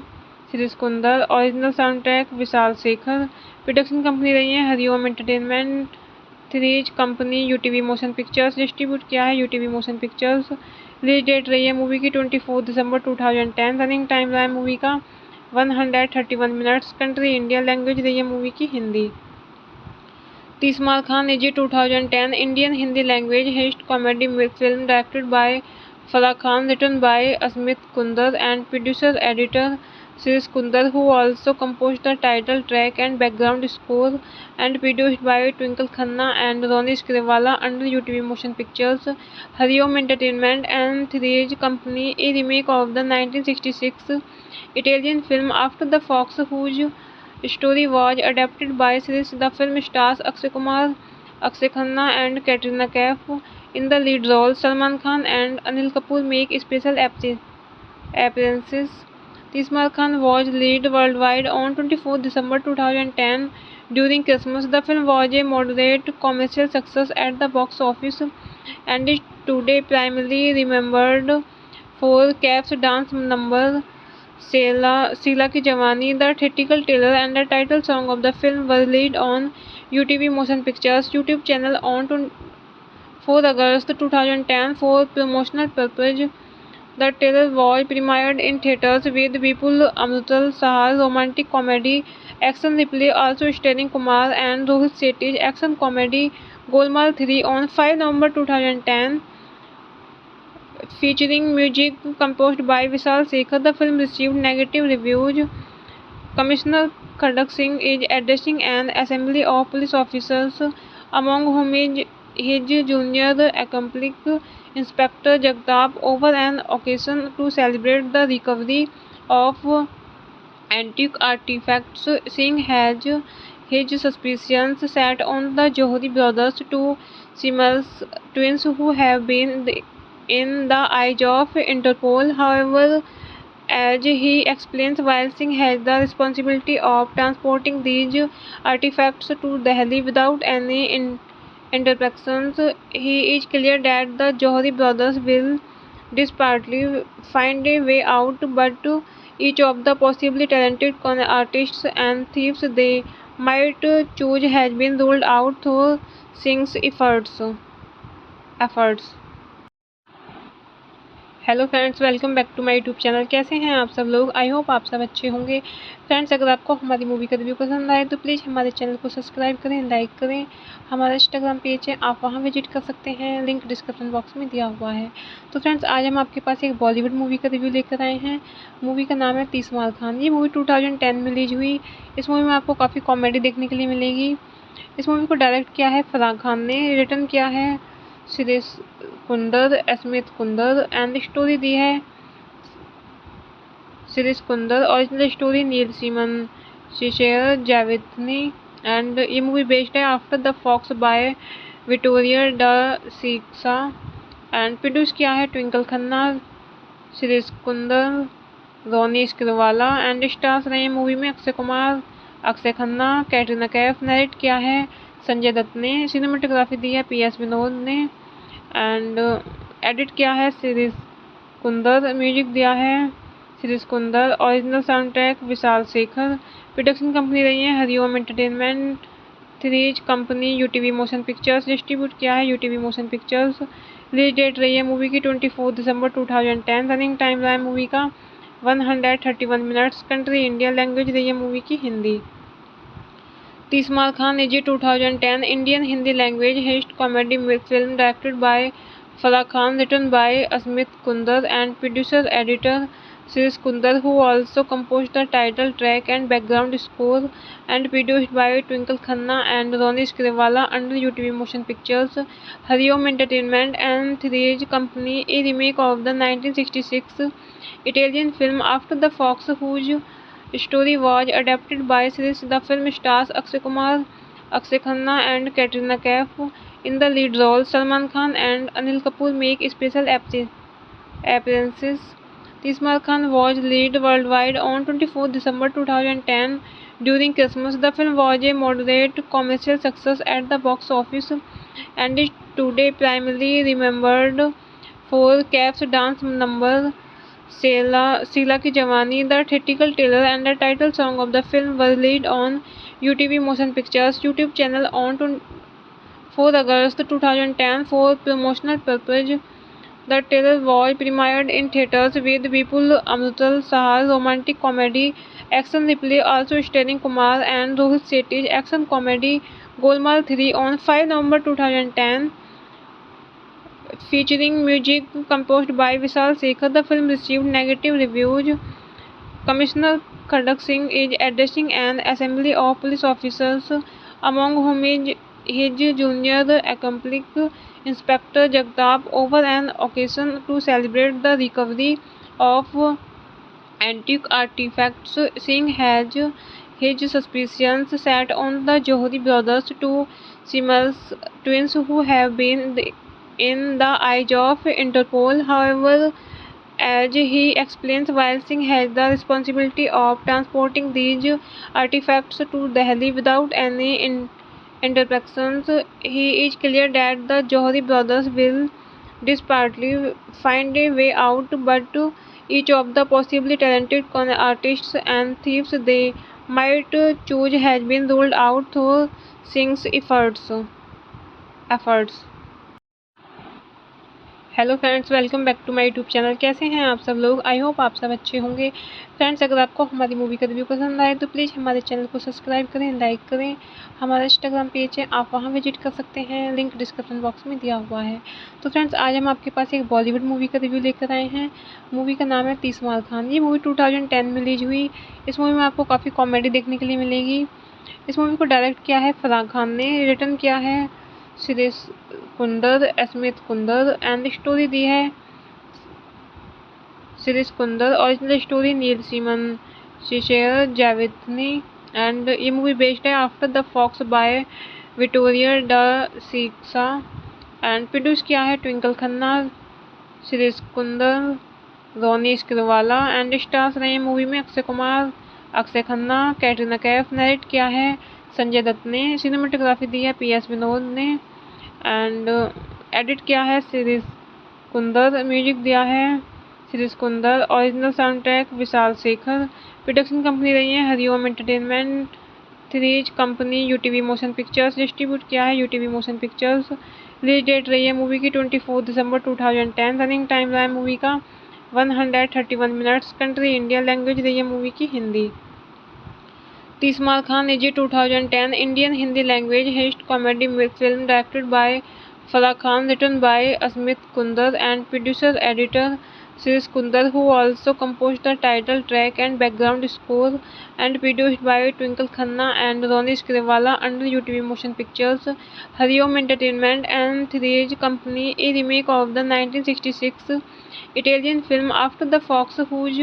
series Kunder. Original sound track Vishal Shekhar. Production company रही है Hariom entertainment, threes company, UTV motion pictures. Distribute किया है UTV motion pictures. Release date रही है मूवी की 24 दिसंबर 2010। रनिंग टाइम रहा है मूवी का 131 मिनट्स। Country India. लैंग्वेज रही है मूवी की Hindi. 30 Maar Khan is 2010 Indian Hindi language heist comedy film directed by Farah Khan, written by Asmit Kundar and producer editor Siris Kundar, who also composed the title track and background score, and produced by Twinkle Khanna and Ronnie Scrivala under UTV Motion Pictures, Hariom Entertainment and Three's Company, a remake of the 1966 Italian film After the Fox, whose story was adapted by Siris. The film stars Akshay Kumar, Akshay Khanna and Katrina Kaif in the lead roles. Salman Khan and Anil Kapoor make special appearances. 30 Mar Khan was released worldwide on 24 December 2010 during Christmas. The film was a moderate commercial success at the box office and is today primarily remembered for Kaif's dance number Sheila Ki Jawani. The theatrical trailer and the title song of the film were released on UTV Motion Pictures YouTube channel on 4 August 2010 for promotional purpose. The trailer was premiered in theaters with Vipul Amrutal Sahar's romantic comedy action replay, also starring Kumar and Rohit Shetty's action comedy Golmaal 3 on 5 November 2010. Featuring music composed by Vishal Shekhar, the film received negative reviews. Commissioner Khadak Singh is addressing an assembly of police officers, among whom is his junior accomplice Inspector Jagtap, over an occasion to celebrate the recovery of antique artifacts. Singh has his suspicions set on the Johri brothers, two Siemens twins who have been in the eyes of Interpol. However, as he explains, while Singh has the responsibility of transporting these artifacts to Delhi without any interactions, he is clear that the Johri brothers will desperately find a way out, but each of the possibly talented con artists and thieves they might choose has been ruled out through Singh's efforts. Hello friends, welcome back to my YouTube channel. कैसे हैं आप सब लोग? I hope आप सब अच्छे होंगे। Friends, अगर आपको हमारी मूवी का रिव्यू पसंद आए तो प्लीज़ हमारे चैनल को सब्सक्राइब करें, लाइक करें। हमारा इंस्टाग्राम पेज है, आप वहां विजिट कर सकते हैं, लिंक डिस्क्रिप्शन बॉक्स में दिया हुआ है। तो फ्रेंड्स, आज हम आपके पास एक बॉलीवुड मूवी का रिव्यू लेकर आए हैं। मूवी का नाम है 30 मार खान। ये मूवी 2010 में रिलीज हुई। इस मूवी में आपको काफ़ी कॉमेडी देखने के लिए मिलेगी। इस मूवी को डायरेक्ट किया है फराह खान ने, रिटर्न किया है series Kunder, Smith Kunder and story दी है series Kunder. Original story Neil Simon, Cesare Zavattini, and ये मूवी बेस्ड है after the fox by Vittorio De Sica and produce किया है Twinkle Khanna, series Kunder, Ronnie Screwvala and stars रहे मूवी में अक्षय कुमार, अक्षय खन्ना, कैटरीना कैफ। नरेट किया है संजय दत्त ने। सिनेमेटोग्राफी दी है PS विनोद ने एंड एडिट किया है सिरिस कुंदर। म्यूजिक दिया है series Kunder. Original sound track Vishal Shekhar. Production company रही है Hariom entertainment, threes company UTV motion pictures, distribute किया है UTV motion pictures. Release date रही है मूवी की 24 दिसंबर 2010। रनिंग टाइम रहा है मूवी का 131 मिनट्स। कंट्री इंडिया, लैंग्वेज रही है मूवी की Hindi. तीसमार Khan is 2010 Indian Hindi language heist comedy film directed by Farah Khan, written by Asmit Kundar and producer editor Shirish Kundar, who also composed the title track and background score, and produced by Twinkle Khanna and Ronnie Scrivala under UTV Motion Pictures, Hariom Entertainment and Three's Company, a remake of the 1966 Italian film After the Fox, whose story was adapted by Shirish. The film stars Akshay Kumar, Akshay Khanna and Katrina Kaif in the lead roles. Salman Khan and Anil Kapoor make special appearances. Tismar Khan was released worldwide on 24 December 2010 during Christmas. The film was a moderate commercial success at the box office and is today primarily remembered for Kaif's dance number Sheila Ki Jawani. The theatrical trailer and the title song of the film were released on UTV Motion Pictures YouTube channel on 4 August 2010 for promotional purpose. The trailer was premiered in theaters with Vipul Amrutal Sahar's romantic comedy action replay, also starring Kumar and Rohit Shetty's action comedy Golmaal 3 on 5 November 2010. Featuring music composed by Vishal Sekhar, the film received negative reviews. Commissioner Khadak Singh is addressing an assembly of police officers, among whom is his junior accomplice Inspector Jagtap, over an occasion to celebrate the recovery of antique artifacts. Singh has his suspicions set on the Johri brothers, two Simmers twins who have been in the eyes of Interpol. However, as he explains, while Singh has the responsibility of transporting these artifacts to Delhi without any interactions, he is clear that the Johri brothers will desperately find a way out, but each of the possibly talented con artists and thieves they might choose has been ruled out through Singh's efforts. Hello friends, welcome back to my YouTube channel. कैसे हैं आप सब लोग? I hope आप सब अच्छे होंगे। Friends, अगर आपको हमारी मूवी का रिव्यू पसंद आए तो प्लीज़ हमारे चैनल को सब्सक्राइब करें, लाइक करें। हमारा इंस्टाग्राम पेज है, आप वहां विजिट कर सकते हैं, लिंक डिस्क्रिप्शन बॉक्स में दिया हुआ है। तो फ्रेंड्स, आज हम आपके पास एक बॉलीवुड मूवी का रिव्यू लेकर आए हैं। मूवी का नाम है तीसमार खान। ये मूवी 2010 में रिलीज हुई। इस मूवी में आपको काफ़ी कॉमेडी देखने के लिए मिलेगी। इस मूवी को डायरेक्ट किया है फराह खान ने, रिटर्न किया है शिरीष कुंदर, अस्मित कुंदर एंड स्टोरी दी है Shirish Kunder. Original story Neil Simon, share जावेदनी and ये मूवी बेस्ड है after the fox by Vittorio De Sica and produce किया है ट्विंकल खन्ना, शिरीष कुंदर, रोनी स्क्रिवाला एंड स्टार्स रहे मूवी में अक्षय कुमार, अक्षय खन्ना, कैटरीना कैफ। नरेट किया है संजय दत्त ने। सिनेमेटोग्राफी दी है PS विनोद ने एंड एडिट किया है शिरीष कुंदर। म्यूजिक दिया है Shirish Kunder. Original sound track Vishal Shekhar. Production company रही है Hariom entertainment, threes company UTV motion pictures, distribute किया है UTV motion pictures. Release date रही है मूवी की 24 दिसंबर 2010। रनिंग टाइम रहा है मूवी का 131 मिनट्स। कंट्री इंडिया, लैंग्वेज रही है मूवी की Hindi. तीसमार Khan is 2010 Indian Hindi language heist comedy film directed by Farah Khan, written by Asmit Kundar and producer editor Shirish Kundar, who also composed the title track and background score, and produced by Twinkle Khanna and Ronnie Scrivala under UTV Motion Pictures, Hariom Entertainment and Three's Company, a remake of the 1966 Italian film After the Fox, whose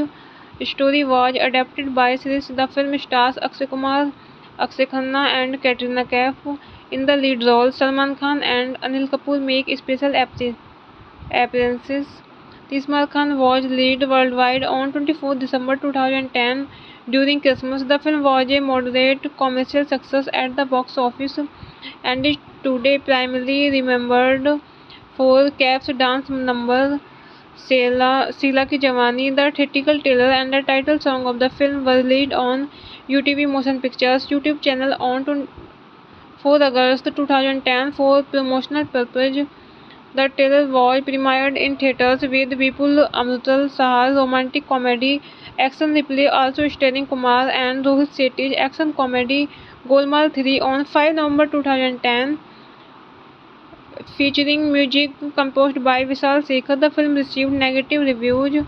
story was adapted by Shirish. The film stars Akshay Kumar, Akshay Khanna and Katrina Kaif in the lead roles. Salman Khan and Anil Kapoor make special appearances. Tismar Khan was released worldwide on 24 December 2010 during Christmas. The film was a moderate commercial success at the box office and is today primarily remembered for Kaif's dance number Sheila Ki Jawani. The theatrical trailer and the title song of the film were released on UTV Motion Pictures YouTube channel on 4 August 2010 for promotional purpose. The trailer was premiered in theaters with Vipul Amrutal Saha's romantic comedy action replay, also starring Kumar and Rohit Shetty's action comedy Golmaal 3 on 5 November 2010. Featuring music composed by Vishal Sekhar, the film received negative reviews.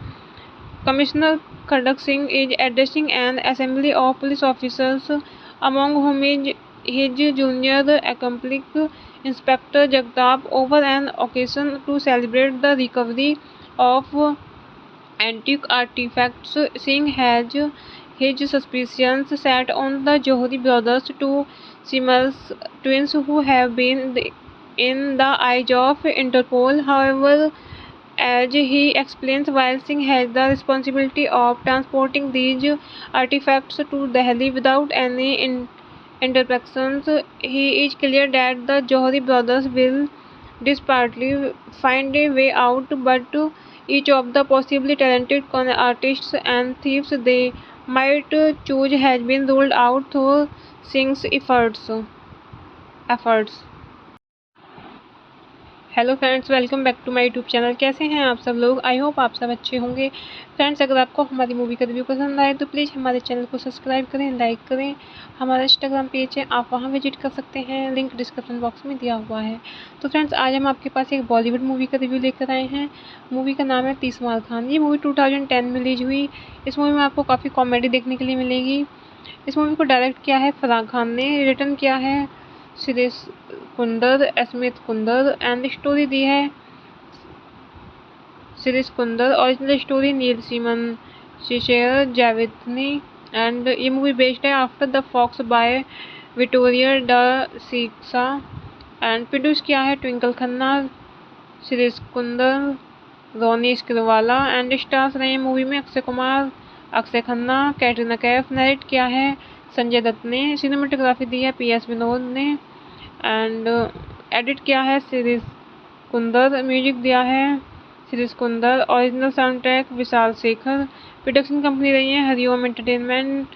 Commissioner Khadak Singh is addressing an assembly of police officers, among whom is his junior accomplice Inspector Jagtap, over an occasion to celebrate the recovery of antique artifacts. Singh has his suspicions set on the Johri brothers, two Siemens twins who have been in the eyes of Interpol. However, as he explains, while Singh has the responsibility of transporting these artifacts to Delhi without any interactions, he is clear that the Johri brothers will desperately find a way out, but each of the possibly talented con artists and thieves they might choose has been ruled out through Singh's efforts. Hello friends, welcome back to my YouTube channel. कैसे हैं आप सब लोग? I hope आप सब अच्छे होंगे। Friends, अगर आपको हमारी मूवी का रिव्यू पसंद आए तो प्लीज़ हमारे चैनल को सब्सक्राइब करें, लाइक करें। हमारा इंस्टाग्राम पेज है, आप वहां विजिट कर सकते हैं, लिंक डिस्क्रिप्शन बॉक्स में दिया हुआ है। तो फ्रेंड्स, आज हम आपके पास एक बॉलीवुड मूवी का रिव्यू लेकर आए हैं। मूवी का नाम है 30 मार खान। ये मूवी 2010 में रिलीज हुई। इस मूवी में आपको काफ़ी कॉमेडी देखने के लिए मिलेगी। इस मूवी को डायरेक्ट किया है फराह खान ने, रिटर्न किया है सुरेश कुंदर, स्मित कुंदर एंड स्टोरी दी है Suresh Kunder. Original story Neil Simon share जावेदनी and ये मूवी बेस्ड है after the fox by Vittorio De Sica and produce किया है ट्विंकल खन्ना, सुरेश कुंदर, रोनी स्क्रीवाला एंड स्टार्स रहे मूवी में अक्षय कुमार, अक्षय खन्ना, कैटरीना कैफ। नरेट किया है संजय दत्त ने। सिनेमेटोग्राफी दी है PS विनोद ने एंड एडिट किया है शिरीष कुंदर। म्यूजिक दिया है Shirish Kunder. Original sound track Vishal Shekhar. Production company रही है Hariom entertainment,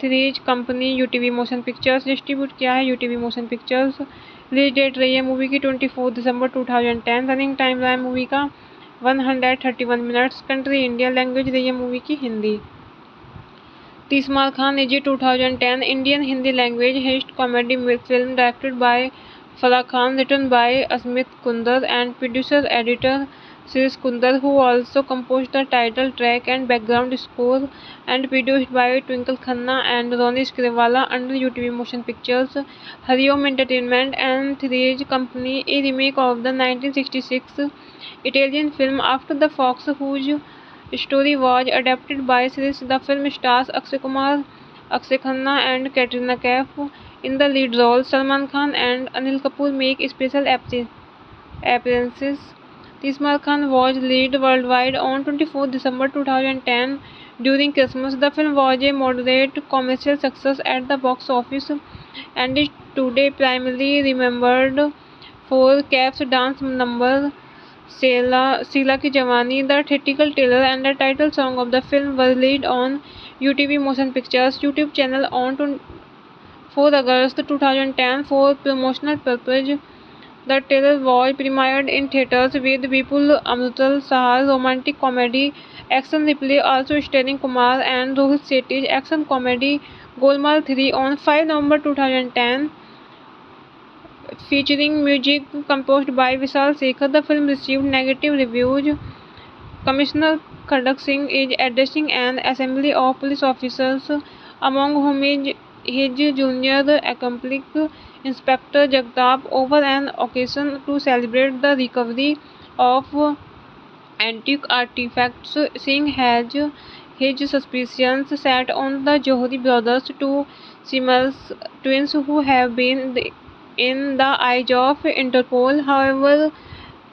threes company UTV motion pictures. Distribute किया है UTV motion pictures. Release date रही है मूवी की 24 दिसंबर 2010। रनिंग टाइम रहा है मूवी का 131 मिनट्स। Country India. लैंग्वेज रही है मूवी की Hindi. 30 Maar Khan is a 2010 Indian Hindi language heist comedy film directed by Farah Khan, written by Asmit Kundar and producer editor Shirish Kundar, who also composed the title track and background score, and produced by Twinkle Khanna and Ronnie Scrivala under UTV Motion Pictures, Hariom Entertainment and Three's Company, a remake of the 1966 Italian film After the Fox, whose story was adapted by Shirish. The film stars Akshay Kumar, Akshay Khanna and Katrina Kaif in the lead roles. Salman Khan and Anil Kapoor make special appearances. 30 Mar Khan was released worldwide on 24 December 2010 during Christmas. The film was a moderate commercial success at the box office and is today primarily remembered for Kaif's dance number Sheila Ki Jawani. The theatrical trailer and the title song of the film were released on UTV Motion Pictures YouTube channel on 4 August 2010 for promotional purpose. The trailer was premiered in theaters with Vipul Amrutal Saha's romantic comedy action replay, also starring Kumar and Rohit Shetty's action comedy Golmaal 3 on 5 November 2010. Featuring music composed by Vishal Sekhar, the film received negative reviews. Commissioner Khadak Singh is addressing an assembly of police officers, among whom is his junior accomplice Inspector Jagtap, over an occasion to celebrate the recovery of antique artifacts. Singh has his suspicions set on the Johri brothers, two Siemens twins who have been in the eyes of Interpol. However,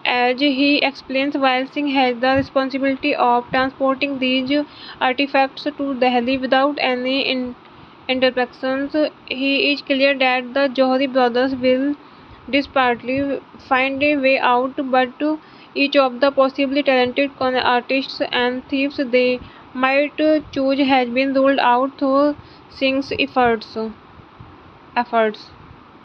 as he explains, while Singh has the responsibility of transporting these artifacts to Delhi without any interactions, he is clear that the Johri brothers will desperately find a way out, but each of the possibly talented con artists and thieves they might choose has been ruled out through Singh's efforts.